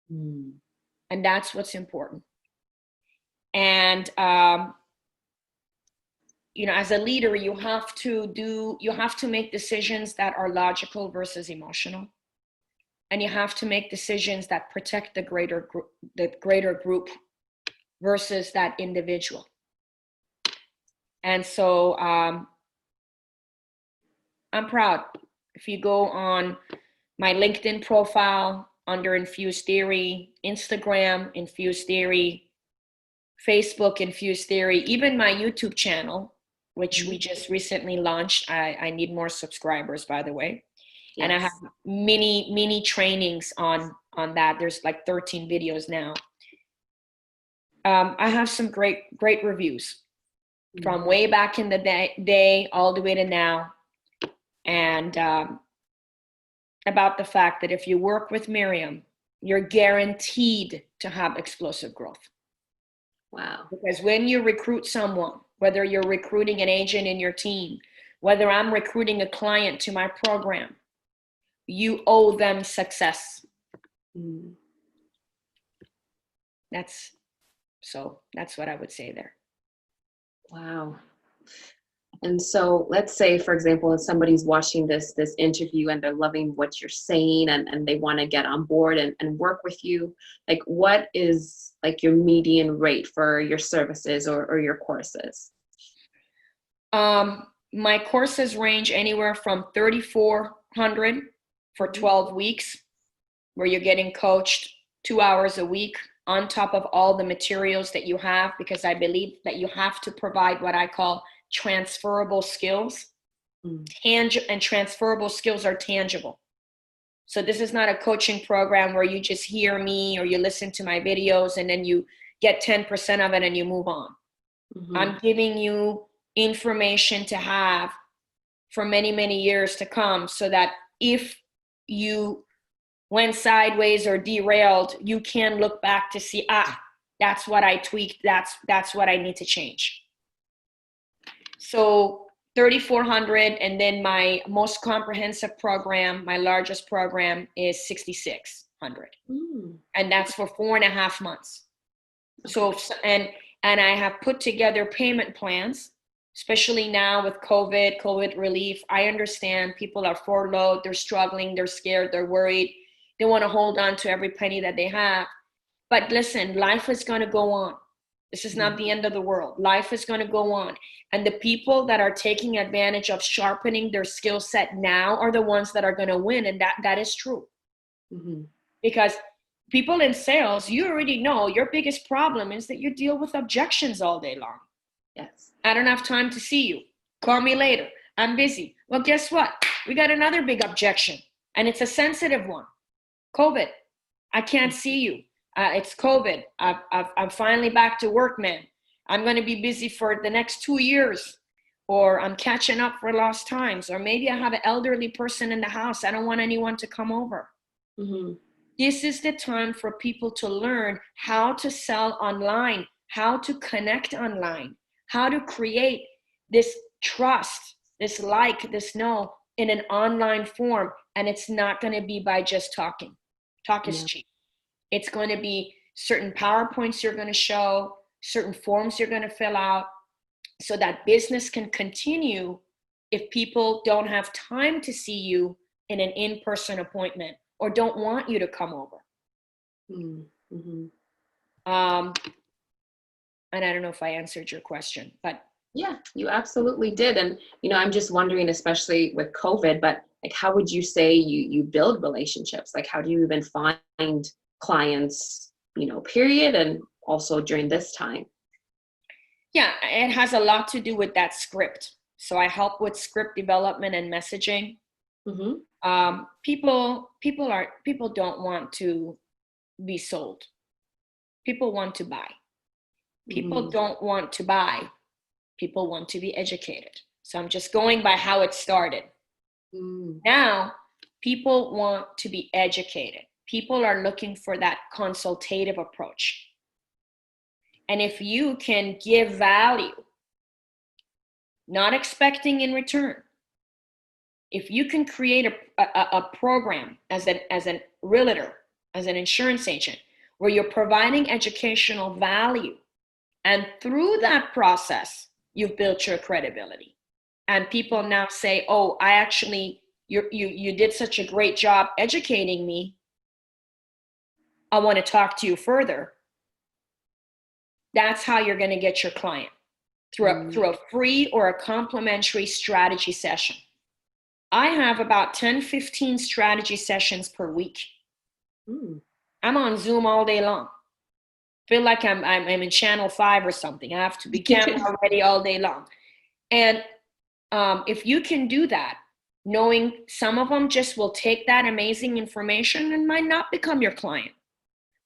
And that's what's important. And, you know, as a leader, you have to make decisions that are logical versus emotional. And you have to make decisions that protect the greater group versus that individual. And so I'm proud. If you go on my LinkedIn profile under INFUSE Theory, Instagram, INFUSE Theory, Facebook, INFUSE Theory, even my YouTube channel, which we just recently launched. I need more subscribers, by the way. Yes. And I have mini trainings on that. There's like 13 videos now. I have some great reviews from way back in the day all the way to now. And about the fact that if you work with Maryam, you're guaranteed to have explosive growth. Wow. Because when you recruit someone, whether you're recruiting an agent in your team, whether I'm recruiting a client to my program, you owe them success. That's what I would say there. Wow. And so let's say, for example, if somebody's watching this interview and they're loving what you're saying and they want to get on board and work with you, like what is like your median rate for your services or your courses? My courses range anywhere from $3,400 for 12 weeks, where you're getting coached 2 hours a week on top of all the materials that you have, because I believe that you have to provide what I call transferable skills. And transferable skills are tangible. So this is not a coaching program where you just hear me or you listen to my videos and then you get 10% of it and you move on. I'm giving you information to have for many, many years to come, so that if you went sideways or derailed, you can look back to see, that's what I tweaked. That's what I need to change. So 3,400, and then my most comprehensive program, my largest program, is 6,600, and that's for 4.5 months. So and I have put together payment plans, especially now with COVID relief. I understand people are furloughed, they're struggling, they're scared, they're worried, they want to hold on to every penny that they have. But listen, life is going to go on. This is not the end of the world. Life is going to go on. And the people that are taking advantage of sharpening their skill set now are the ones that are going to win. And that is true. Because people in sales, you already know your biggest problem is that you deal with objections all day long. Yes. I don't have time to see you. Call me later. I'm busy. Well, guess what? We got another big objection, and it's a sensitive one. COVID. I can't see you. It's COVID. I'm finally back to work, man. I'm going to be busy for the next 2 years, or I'm catching up for lost times, or maybe I have an elderly person in the house. I don't want anyone to come over. This is the time for people to learn how to sell online, how to connect online, how to create this trust, this like, this know in an online form. And it's not going to be by just talking. Talk is cheap. It's going to be certain PowerPoints you're going to show, certain forms you're going to fill out, so that business can continue if people don't have time to see you in an in-person appointment or don't want you to come over. And I don't know if I answered your question, but. Yeah, you absolutely did. And, I'm just wondering, especially with COVID, but like, how would you say you build relationships? Like, how do you even find clients, period, and also during this time? Yeah, it has a lot to do with that script. So I help with script development and messaging. People don't want to be sold. People want to buy. People don't want to buy. People want to be educated. So I'm just going by how it started. Now, people want to be educated. People are looking for that consultative approach. And if you can give value, not expecting in return, if you can create a program as a realtor, as an insurance agent, where you're providing educational value, and through that process, you've built your credibility. And people now say, oh, you did such a great job educating me. I want to talk to you further. That's how you're going to get your client, through a free or a complimentary strategy session. I have about 10, 15 strategy sessions per week. I'm on Zoom all day long. Feel like I'm in channel 5 or something. I have to be camera ready all day long. And if you can do that, knowing some of them just will take that amazing information and might not become your client,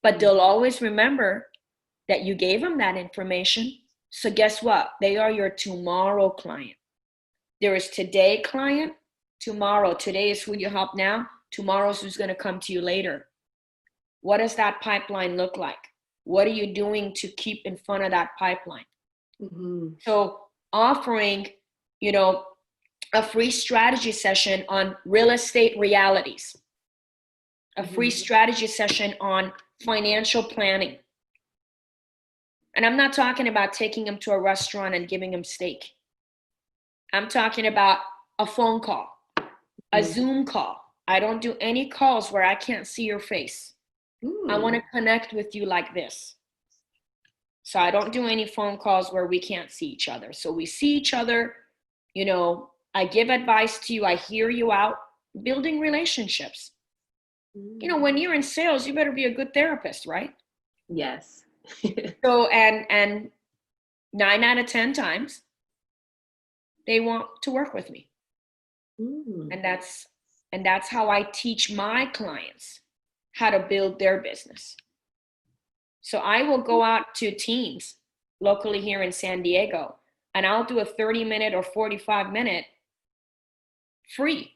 but they'll always remember that you gave them that information. So guess what? They are your tomorrow client. There is today client, tomorrow. Today is who you help now. Tomorrow is who's going to come to you later. What does that pipeline look like? What are you doing to keep in front of that pipeline? Mm-hmm. So offering, a free strategy session on real estate realities, a free strategy session on financial planning. And I'm not talking about taking them to a restaurant and giving them steak. I'm talking about a phone call, a Zoom call. I don't do any calls where I can't see your face. I want to connect with you like this. So I don't do any phone calls where we can't see each other. So we see each other, I give advice to you. I hear you out, building relationships. When you're in sales, you better be a good therapist, right? Yes. So, and 9 out of 10 times, they want to work with me. And that's how I teach my clients how to build their business. So I will go out to teams locally here in San Diego, and I'll do a 30-minute or 45-minute free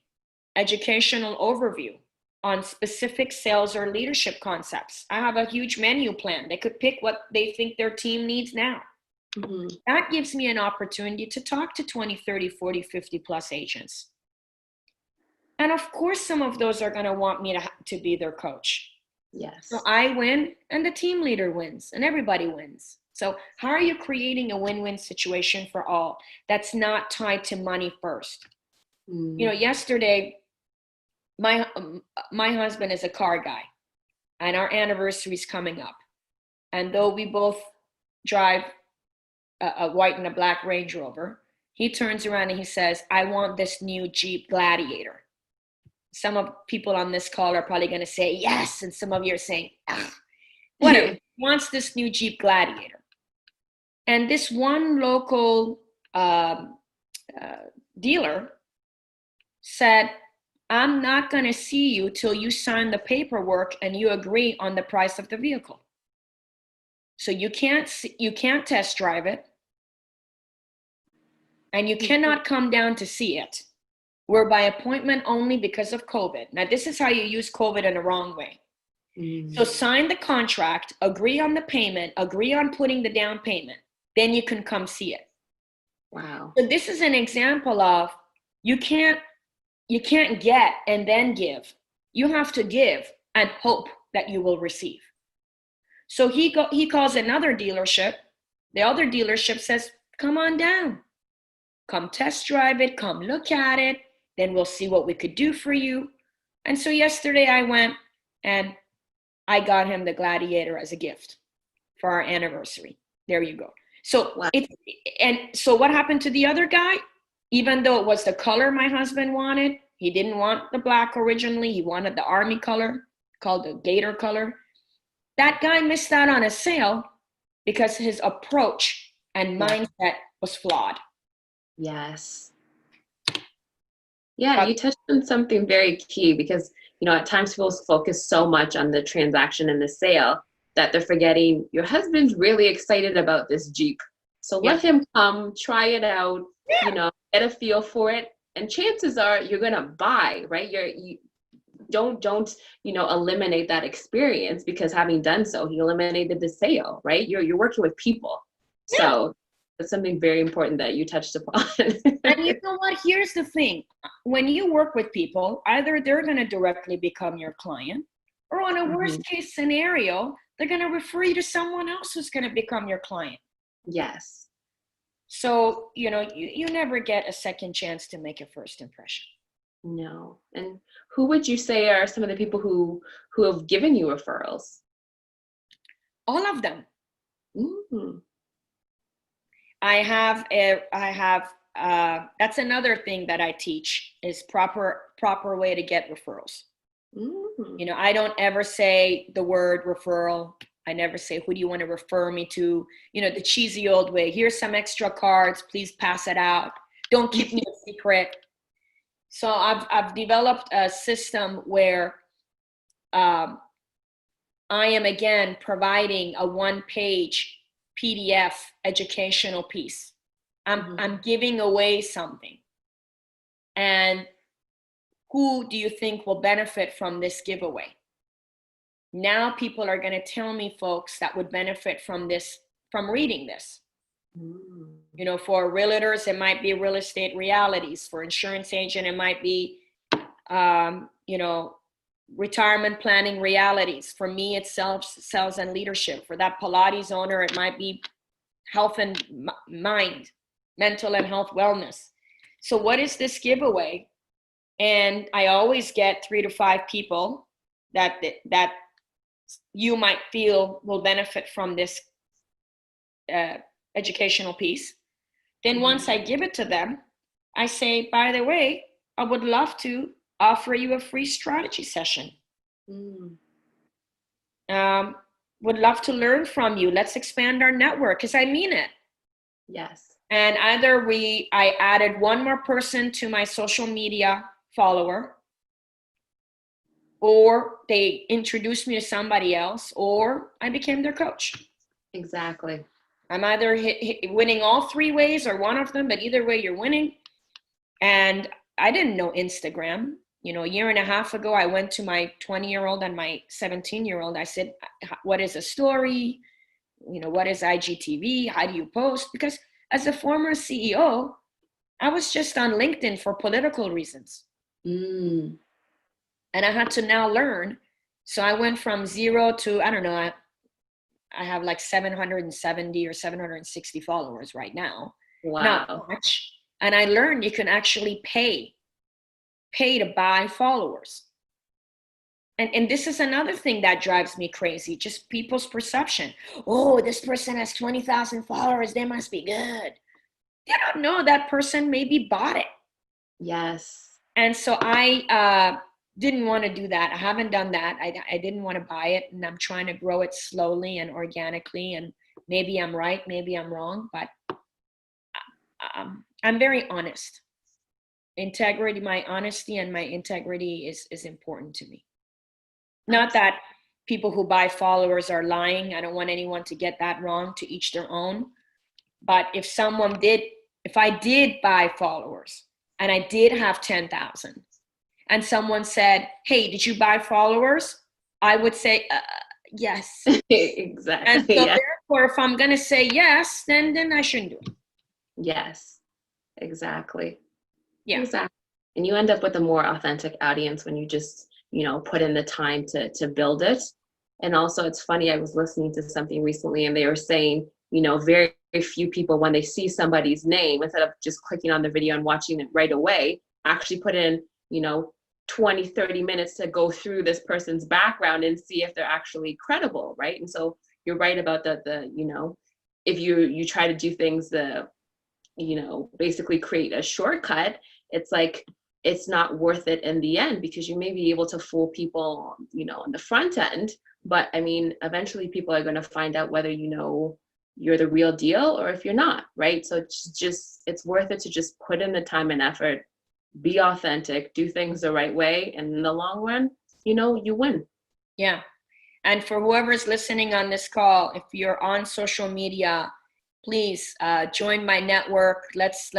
educational overview on specific sales or leadership concepts. I have a huge menu plan. They could pick what they think their team needs now. That gives me an opportunity to talk to 20, 30, 40, 50 plus agents. And of course, some of those are going to want me to be their coach. Yes. So I win and the team leader wins and everybody wins. So how are you creating a win-win situation for all that's not tied to money first? Yesterday, my husband is a car guy and our anniversary is coming up. And though we both drive a white and a black Range Rover, he turns around and he says, I want this new Jeep Gladiator. Some of people on this call are probably going to say yes, and some of you are saying, whatever. He wants this new Jeep Gladiator. And this one local dealer said, I'm not going to see you till you sign the paperwork and you agree on the price of the vehicle. So you can't test drive it, and you cannot come down to see it. We're by appointment only because of COVID. Now, this is how you use COVID in the wrong way. So sign the contract, agree on the payment, agree on putting the down payment, then you can come see it. Wow. So this is an example of you can't get and then give. You have to give and hope that you will receive. So he calls another dealership. The other dealership says, come on down. Come test drive it, come look at it. Then we'll see what we could do for you. And so yesterday I went and I got him the Gladiator as a gift for our anniversary. There you go. So wow. So what happened to the other guy? Even though it was the color my husband wanted, he didn't want the black originally. He wanted the army color called the gator color. That guy missed out on a sale because his approach and mindset was flawed. Yes. Yeah, you touched on something very key because, at times people focus so much on the transaction and the sale that they're forgetting your husband's really excited about this Jeep. So let him come, try it out, get a feel for it. And chances are you're going to buy, right? You don't eliminate that experience because having done so, he eliminated the sale, right? You're working with people. Yeah. So that's something very important that you touched upon. And you know what? Here's the thing. When you work with people, either they're going to directly become your client, or on a worst case scenario, they're going to refer you to someone else who's going to become your client. Yes. So, you never get a second chance to make a first impression. No. And who would you say are some of the people who have given you referrals? All of them. Mm-hmm. I have that's another thing that I teach is proper way to get referrals. Mm-hmm. I don't ever say the word referral. I never say, who do you want to refer me to? The cheesy old way. Here's some extra cards. Please pass it out. Don't keep me a secret. So I've developed a system where I'm I am again providing a one-page PDF educational piece. I'm giving away something. And who do you think will benefit from this giveaway? Now people are going to tell me folks that would benefit from this, from reading this. You know, for realtors, it might be real estate realities. For insurance agent, it might be, you know, retirement planning realities. For me, it's sales and leadership. For that Pilates owner, it might be health and mind, mental and health wellness. So what is this giveaway? And I always get 3 to 5 people that you might feel will benefit from this educational piece. Then once I give it to them, I say, by the way, I would love to offer you a free strategy session. Would love to learn from you. Let's expand our network, because I mean it. Yes. And either I added one more person to my social media follower, or they introduced me to somebody else, or I became their coach. Exactly. I'm either winning all 3 ways or one of them, but either way you're winning. And I didn't know Instagram. You know, a year and a half ago, I went to my 20-year-old and my 17-year-old. I said, what is a story? You know, what is IGTV? How do you post? Because as a former CEO, I was just on LinkedIn for political reasons. And I had to now learn. So I went from 0 to, I don't know, I have like 770 or 760 followers right now. Wow. Not much. And I learned you can actually pay to buy followers. And this is another thing that drives me crazy, just people's perception. Oh, this person has 20,000 followers, they must be good. They don't know that person maybe bought it. Yes. And so I didn't want to do that. I haven't done that. I didn't want to buy it, and I'm trying to grow it slowly and organically. And maybe I'm right, maybe I'm wrong, but I'm very honest. Integrity, my honesty and my integrity is important to me. Not that people who buy followers are lying. I don't want anyone to get that wrong, to each their own. But if I did buy followers and I did have 10,000 and someone said, hey, did you buy followers? I would say, yes. Exactly. And so therefore, if I'm going to say yes, then I shouldn't do it. Yes, exactly. Yeah. Exactly. And you end up with a more authentic audience when you just, you know, put in the time to build it. And also it's funny, I was listening to something recently and they were saying, you know, very, very few people, when they see somebody's name, instead of just clicking on the video and watching it right away, actually put in, you know, 20, 30 minutes to go through this person's background and see if they're actually credible, right? And so you're right about the you know, if you try to do things you know, basically create a shortcut, it's like, it's not worth it in the end, because you may be able to fool people, you know, on the front end. But I mean, eventually people are going to find out whether, you know, you're the real deal or if you're not, right? So it's worth it to just put in the time and effort, be authentic, do things the right way. And in the long run, you know, you win. Yeah. And for whoever's listening on this call, if you're on social media, please join my network. Let's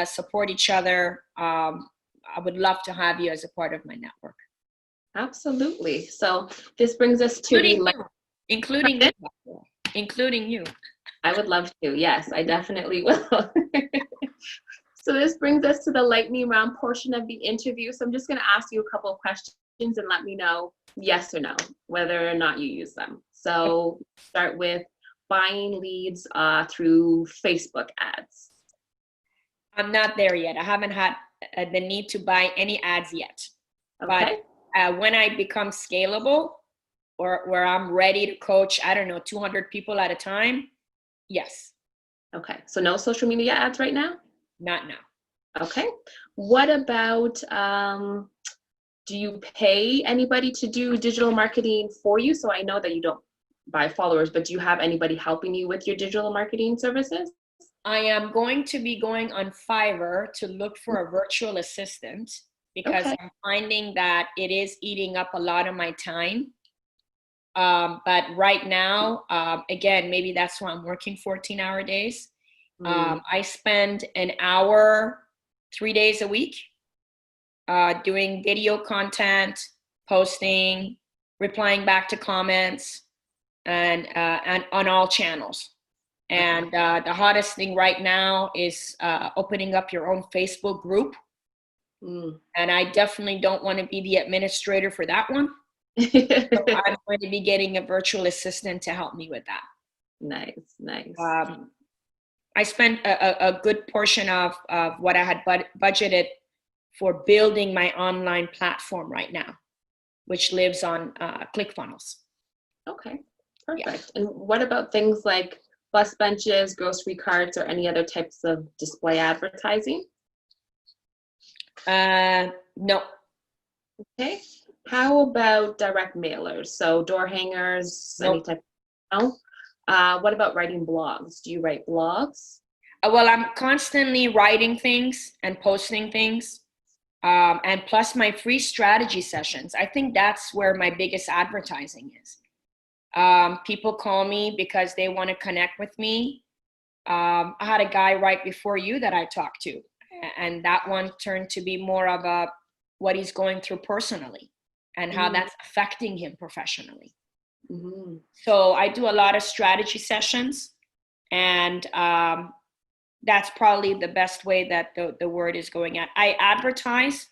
support each other. I would love to have you as a part of my network. Absolutely. So this brings us to including you. I would love to. Yes, I definitely will. So this brings us to the lightning round portion of the interview. So I'm just going to ask you a couple of questions and let me know yes or no, whether or not you use them. So start with buying leads through Facebook ads. I'm not there yet. I haven't had the need to buy any ads yet. Okay. But when I become scalable, or where I'm ready to coach, I don't know, 200 people at a time, yes. Okay. So no social media ads right now? Not now. Okay. What about, do you pay anybody to do digital marketing for you? So I know that you don't buy followers, but do you have anybody helping you with your digital marketing services? I am going to be going on Fiverr to look for a virtual assistant, because I'm finding that it is eating up a lot of my time. But right now, again, maybe that's why I'm working 14-hour days. I spend an hour 3 days a week doing video content, posting, replying back to comments, and on all channels. And the hottest thing right now is opening up your own Facebook group. And I definitely don't want to be the administrator for that one. So I'm going to be getting a virtual assistant to help me with that. Nice. I spent a good portion of what I had budgeted for building my online platform right now, which lives on ClickFunnels. Okay, perfect. Yeah. And what about things like bus benches, grocery carts, or any other types of display advertising? No. Okay. How about direct mailers? So door hangers, Nope. any type? No. What about writing blogs? Do you write blogs? Well, I'm constantly writing things and posting things. And plus my free strategy sessions. I think that's where my biggest advertising is. People call me because they want to connect with me. I had a guy right before you that I talked to, and that one turned to be more of what he's going through personally and how that's affecting him professionally. So I do a lot of strategy sessions, and that's probably the best way that the word is going at. I advertise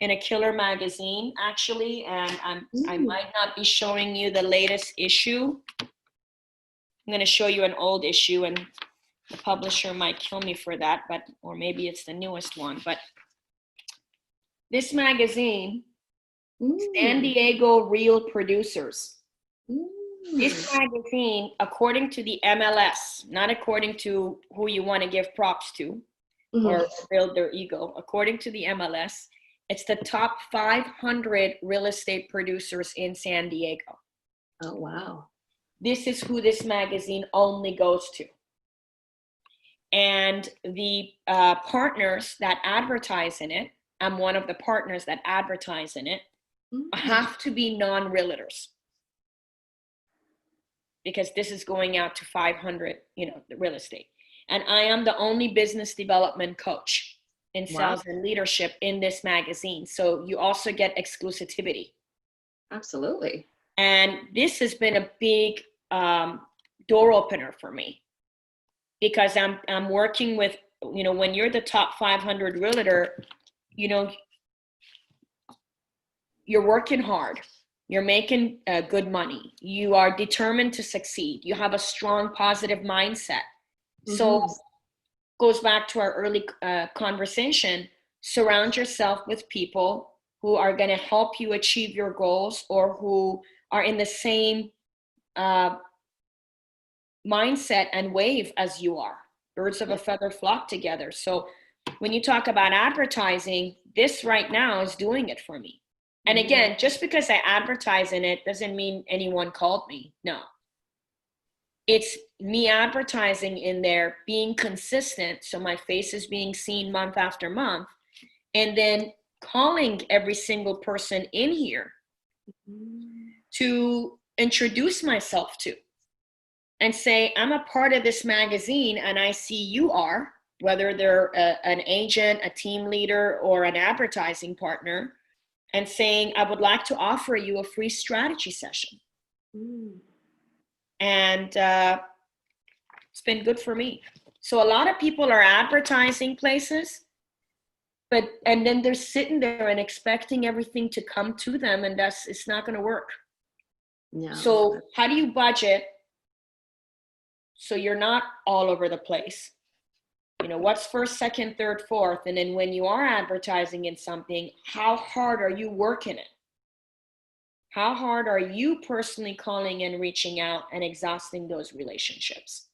in a killer magazine, actually, and I might not be showing you the latest issue. I'm going to show you an old issue, and the publisher might kill me for that, or maybe it's the newest one. But this magazine, San Diego Real Producers. This magazine, according to the MLS, not according to who you want to give props to or build their ego, according to the MLS, it's the top 500 real estate producers in San Diego. Oh, wow. This is who this magazine only goes to. And the partners that advertise in it, I'm one of the partners that advertise in it, have to be non-realtors. Because this is going out to 500, the real estate. And I am the only business development coach in sales and leadership in this magazine. So you also get exclusivity. Absolutely. And this has been a big door opener for me, because I'm working with, when you're the top 500 realtor, you're working hard. You're making good money. You are determined to succeed. You have a strong, positive mindset. So goes back to our early conversation. Surround yourself with people who are going to help you achieve your goals, or who are in the same mindset and wave as you are. Birds of a feather flock together. So when you talk about advertising, this right now is doing it for me. And again, just because I advertise in it doesn't mean anyone called me. No. It's me advertising in there, being consistent, so my face is being seen month after month, and then calling every single person in here to introduce myself to and say, I'm a part of this magazine, and I see you are, whether they're an agent, a team leader, or an advertising partner, and saying, I would like to offer you a free strategy session. And it's been good for me. So a lot of people are advertising places, and then they're sitting there and expecting everything to come to them, and it's not going to work. No. So how do you budget so you're not all over the place? What's first, second, third, fourth? And then when you are advertising in something, how hard are you working it? How hard are you personally calling and reaching out and exhausting those relationships?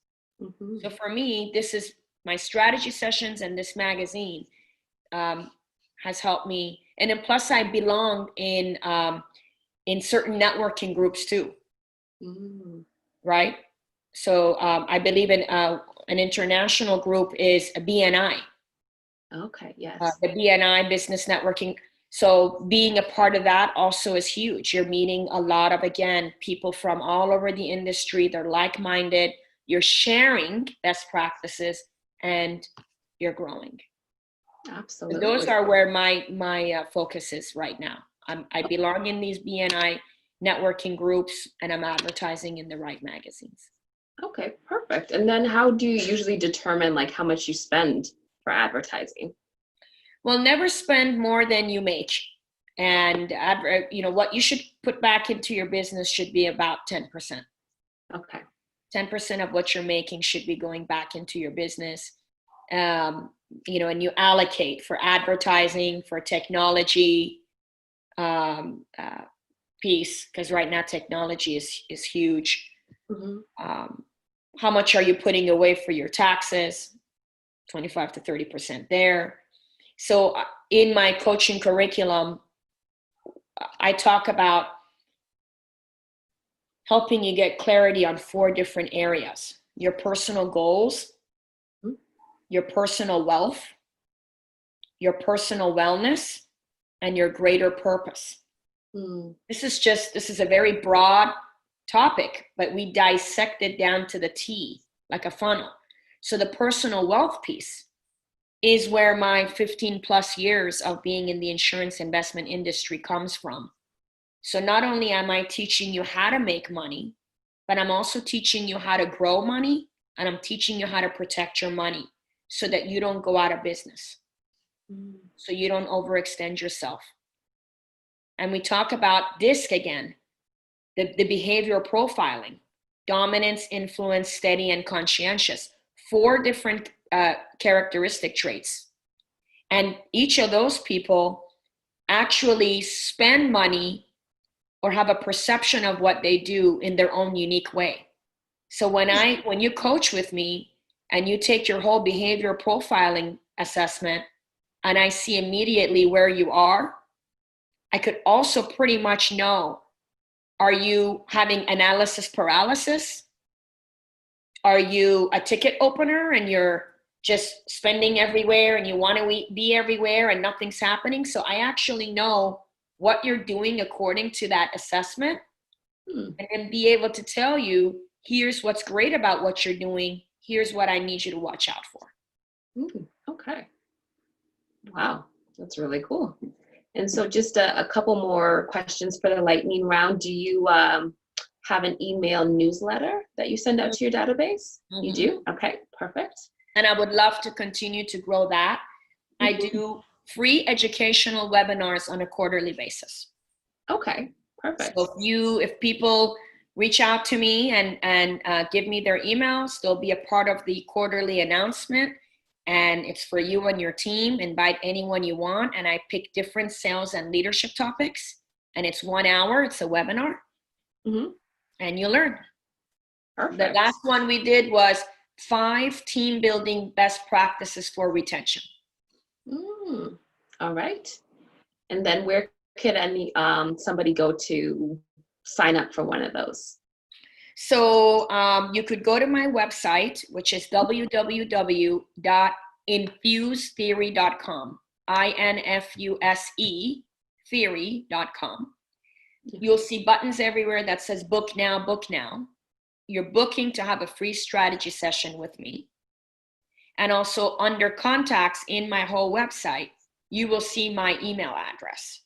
So for me, this is my strategy sessions, and this magazine has helped me. And then plus I belong in certain networking groups too, right? So I believe in an international group is a BNI. Okay, yes. The BNI Business Networking. So being a part of that also is huge. You're meeting a lot of, again, people from all over the industry. They're like-minded. You're sharing best practices and you're growing. Absolutely. Those are where my focus is right now. I belong in these BNI networking groups, and I'm advertising in the right magazines. Okay, perfect. And then how do you usually determine like how much you spend for advertising? Well, never spend more than you make. And what you should put back into your business should be about 10%. Okay. 10% of what you're making should be going back into your business. And you allocate for advertising, for technology piece, because right now technology is huge. Mm-hmm. How much are you putting away for your taxes? 25 to 30% there. So in my coaching curriculum, I talk about helping you get clarity on 4 different areas: your personal goals, your personal wealth, your personal wellness, and your greater purpose. This is a very broad topic, but we dissect it down to the T, like a funnel. So the personal wealth piece is where my 15 plus years of being in the insurance investment industry comes from. So not only am I teaching you how to make money, but I'm also teaching you how to grow money, and I'm teaching you how to protect your money so that you don't go out of business, so you don't overextend yourself. And we talk about DISC again, the behavioral profiling: dominance, influence, steady, and conscientious. 4 different characteristic traits. And each of those people actually spend money or have a perception of what they do in their own unique way. So when you coach with me and you take your whole behavior profiling assessment, and I see immediately where you are, I could also pretty much know, are you having analysis paralysis? Are you a ticket opener and you're just spending everywhere and you want to be everywhere and nothing's happening? So I actually know what you're doing according to that assessment, and then be able to tell you, here's what's great about what you're doing. Here's what I need you to watch out for. Okay. Wow, that's really cool. And so just a couple more questions for the lightning round. Do you have an email newsletter that you send out to your database? Mm-hmm. You do? Okay, perfect. And I would love to continue to grow that. Mm-hmm. I do free educational webinars on a quarterly basis. Okay, perfect. So if people reach out to me and give me their emails, they'll be a part of the quarterly announcement. And it's for you and your team. Invite anyone you want. And I pick different sales and leadership topics. And it's 1 hour. It's a webinar. Mm-hmm. And you learn. Perfect. The last one we did was 5 team building best practices for retention. All right. And then where could somebody go to sign up for one of those? So you could go to my website, which is www.infusetheory.com, INFUSE theory.com. You'll see buttons everywhere that says book now, book now. You're booking to have a free strategy session with me. And also under contacts in my whole website, you will see my email address,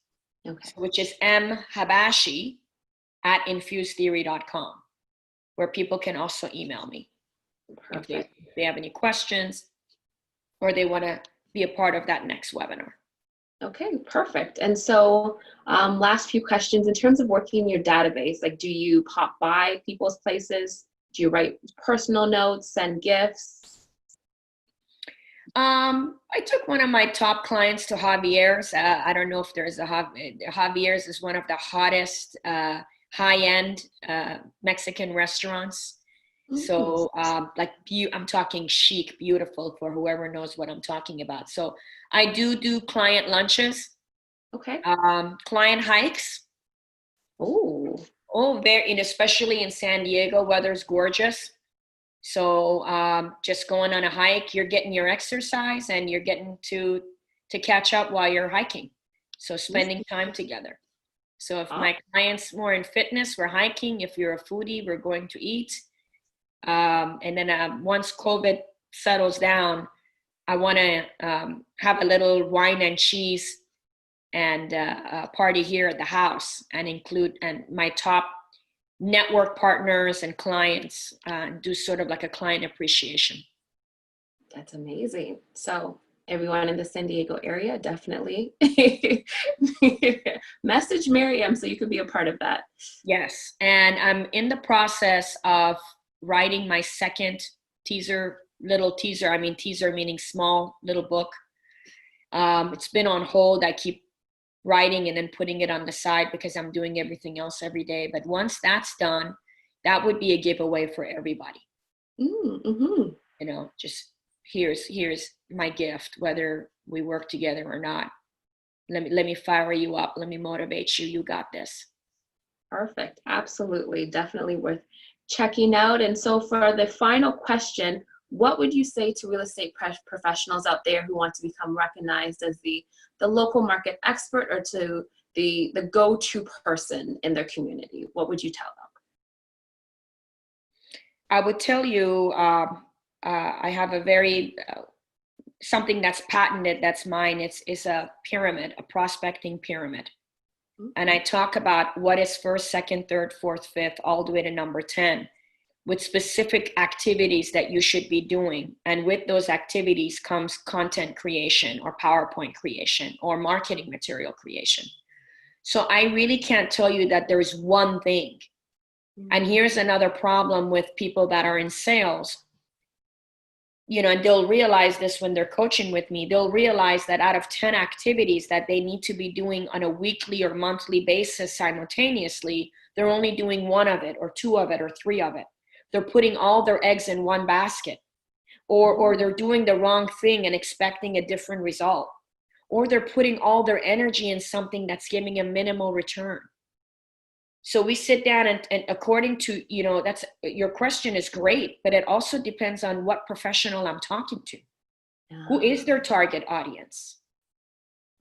which is mhabashi@infusetheory.com, where people can also email me if they have any questions or they want to be a part of that next webinar. Okay, perfect. And so last few questions, in terms of working in your database, like do you pop by people's places? Do you write personal notes, send gifts? I took one of my top clients to Javier's. I don't know if there's Javier's is one of the hottest high-end Mexican restaurants. Mm-hmm. So I'm talking chic, beautiful, for whoever knows what I'm talking about. So I do client lunches. Okay. Client hikes. Especially in San Diego, weather's gorgeous. So just going on a hike, you're getting your exercise and you're getting to catch up while you're hiking. So spending time together. So if Oh, my client's more in fitness, we're hiking. If you're a foodie, we're going to eat. And then once COVID settles down, I want to have a little wine and cheese and party here at the house, and include my top network partners and clients, do sort of like a client appreciation. that's amazing. So everyone in the San Diego area, definitely message Maryam so you could be a part of that. Yes. And I'm in the process of writing my second teaser meaning small little book. It's been on hold. I keep writing and then putting it on the side because I'm doing everything else every day. But once that's done, that would be a giveaway for everybody. Mm-hmm. You know, just here's my gift, whether we work together or not. Let me fire you up. Let me motivate you. You got this. Perfect. Absolutely. Definitely worth checking out. And so for the final question, what would you say to real estate professionals out there who want to become recognized as the local market expert, or to the go-to person in their community? What would you tell them? I would tell you, I have a very, something that's patented, that's mine. It's a pyramid, a prospecting pyramid. Mm-hmm. And I talk about what is first, second, third, fourth, fifth, all the way to number 10, with specific activities that you should be doing. And with those activities comes content creation or PowerPoint creation or marketing material creation. So I really can't tell you that there is one thing. And here's another problem with people that are in sales, you know, and they'll realize this when they're coaching with me. They'll realize that out of 10 activities that they need to be doing on a weekly or monthly basis simultaneously, they're only doing one of it or two of it or three of it. They're putting all their eggs in one basket, or they're doing the wrong thing and expecting a different result, or they're putting all their energy in something that's giving a minimal return. So we sit down and according to, you know, that's, your question is great, but it also depends on what professional I'm talking to. Who is their target audience?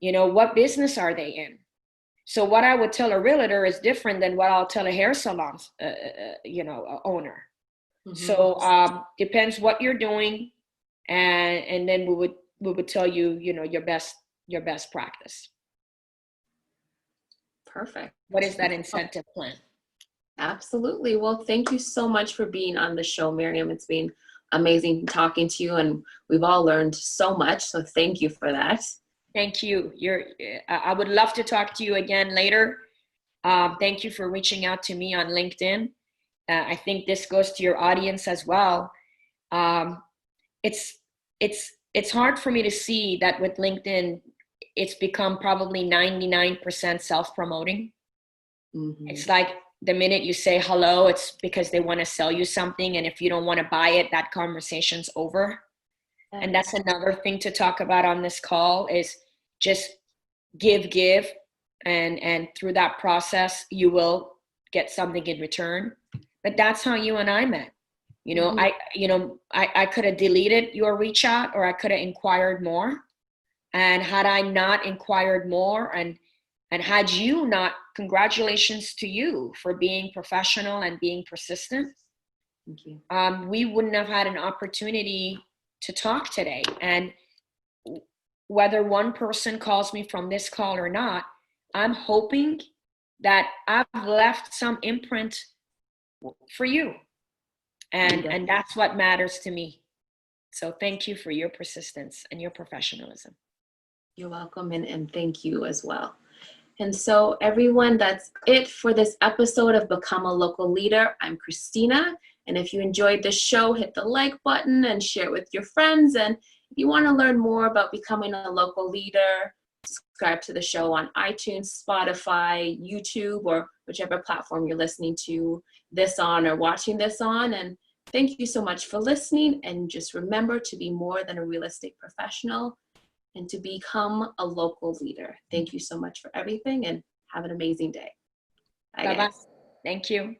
You know, what business are they in? So what I would tell a realtor is different than what I'll tell a hair salon, owner. Mm-hmm. So depends what you're doing, and then we would tell you, you know, your best practice. Perfect. What is that incentive plan? Absolutely. Well, thank you so much for being on the show, Maryam. It's been amazing talking to you, and we've all learned so much. So thank you for that. Thank you. I would love to talk to you again later. Thank you for reaching out to me on LinkedIn. I think this goes to your audience as well. It's hard for me to see that with LinkedIn, it's become probably 99% self-promoting. Mm-hmm. It's like the minute you say hello, it's because they want to sell you something. And if you don't want to buy it, that conversation's over. And that's another thing to talk about on this call is just give. And through that process, you will get something in return. But that's how you and I met. You know, mm-hmm. I could have deleted your reach out, or I could have inquired more. And had I not inquired more and had you not, congratulations to you for being professional and being persistent. Thank you. We wouldn't have had an opportunity to talk today. And whether one person calls me from this call or not, I'm hoping that I've left some imprint for you. And that's what matters to me. So thank you for your persistence and your professionalism. You're welcome, and thank you as well. And so everyone, that's it for this episode of Become a Local Leader. I'm Christina, and if you enjoyed this show, hit the like button and share it with your friends. And if you want to learn more about becoming a local leader, subscribe to the show on iTunes, Spotify, YouTube, or whichever platform you're listening to this on or watching this on. And thank you so much for listening, and just remember to be more than a real estate professional and to become a local leader. Thank you so much for everything, and have an amazing day. Bye, guys. Thank you.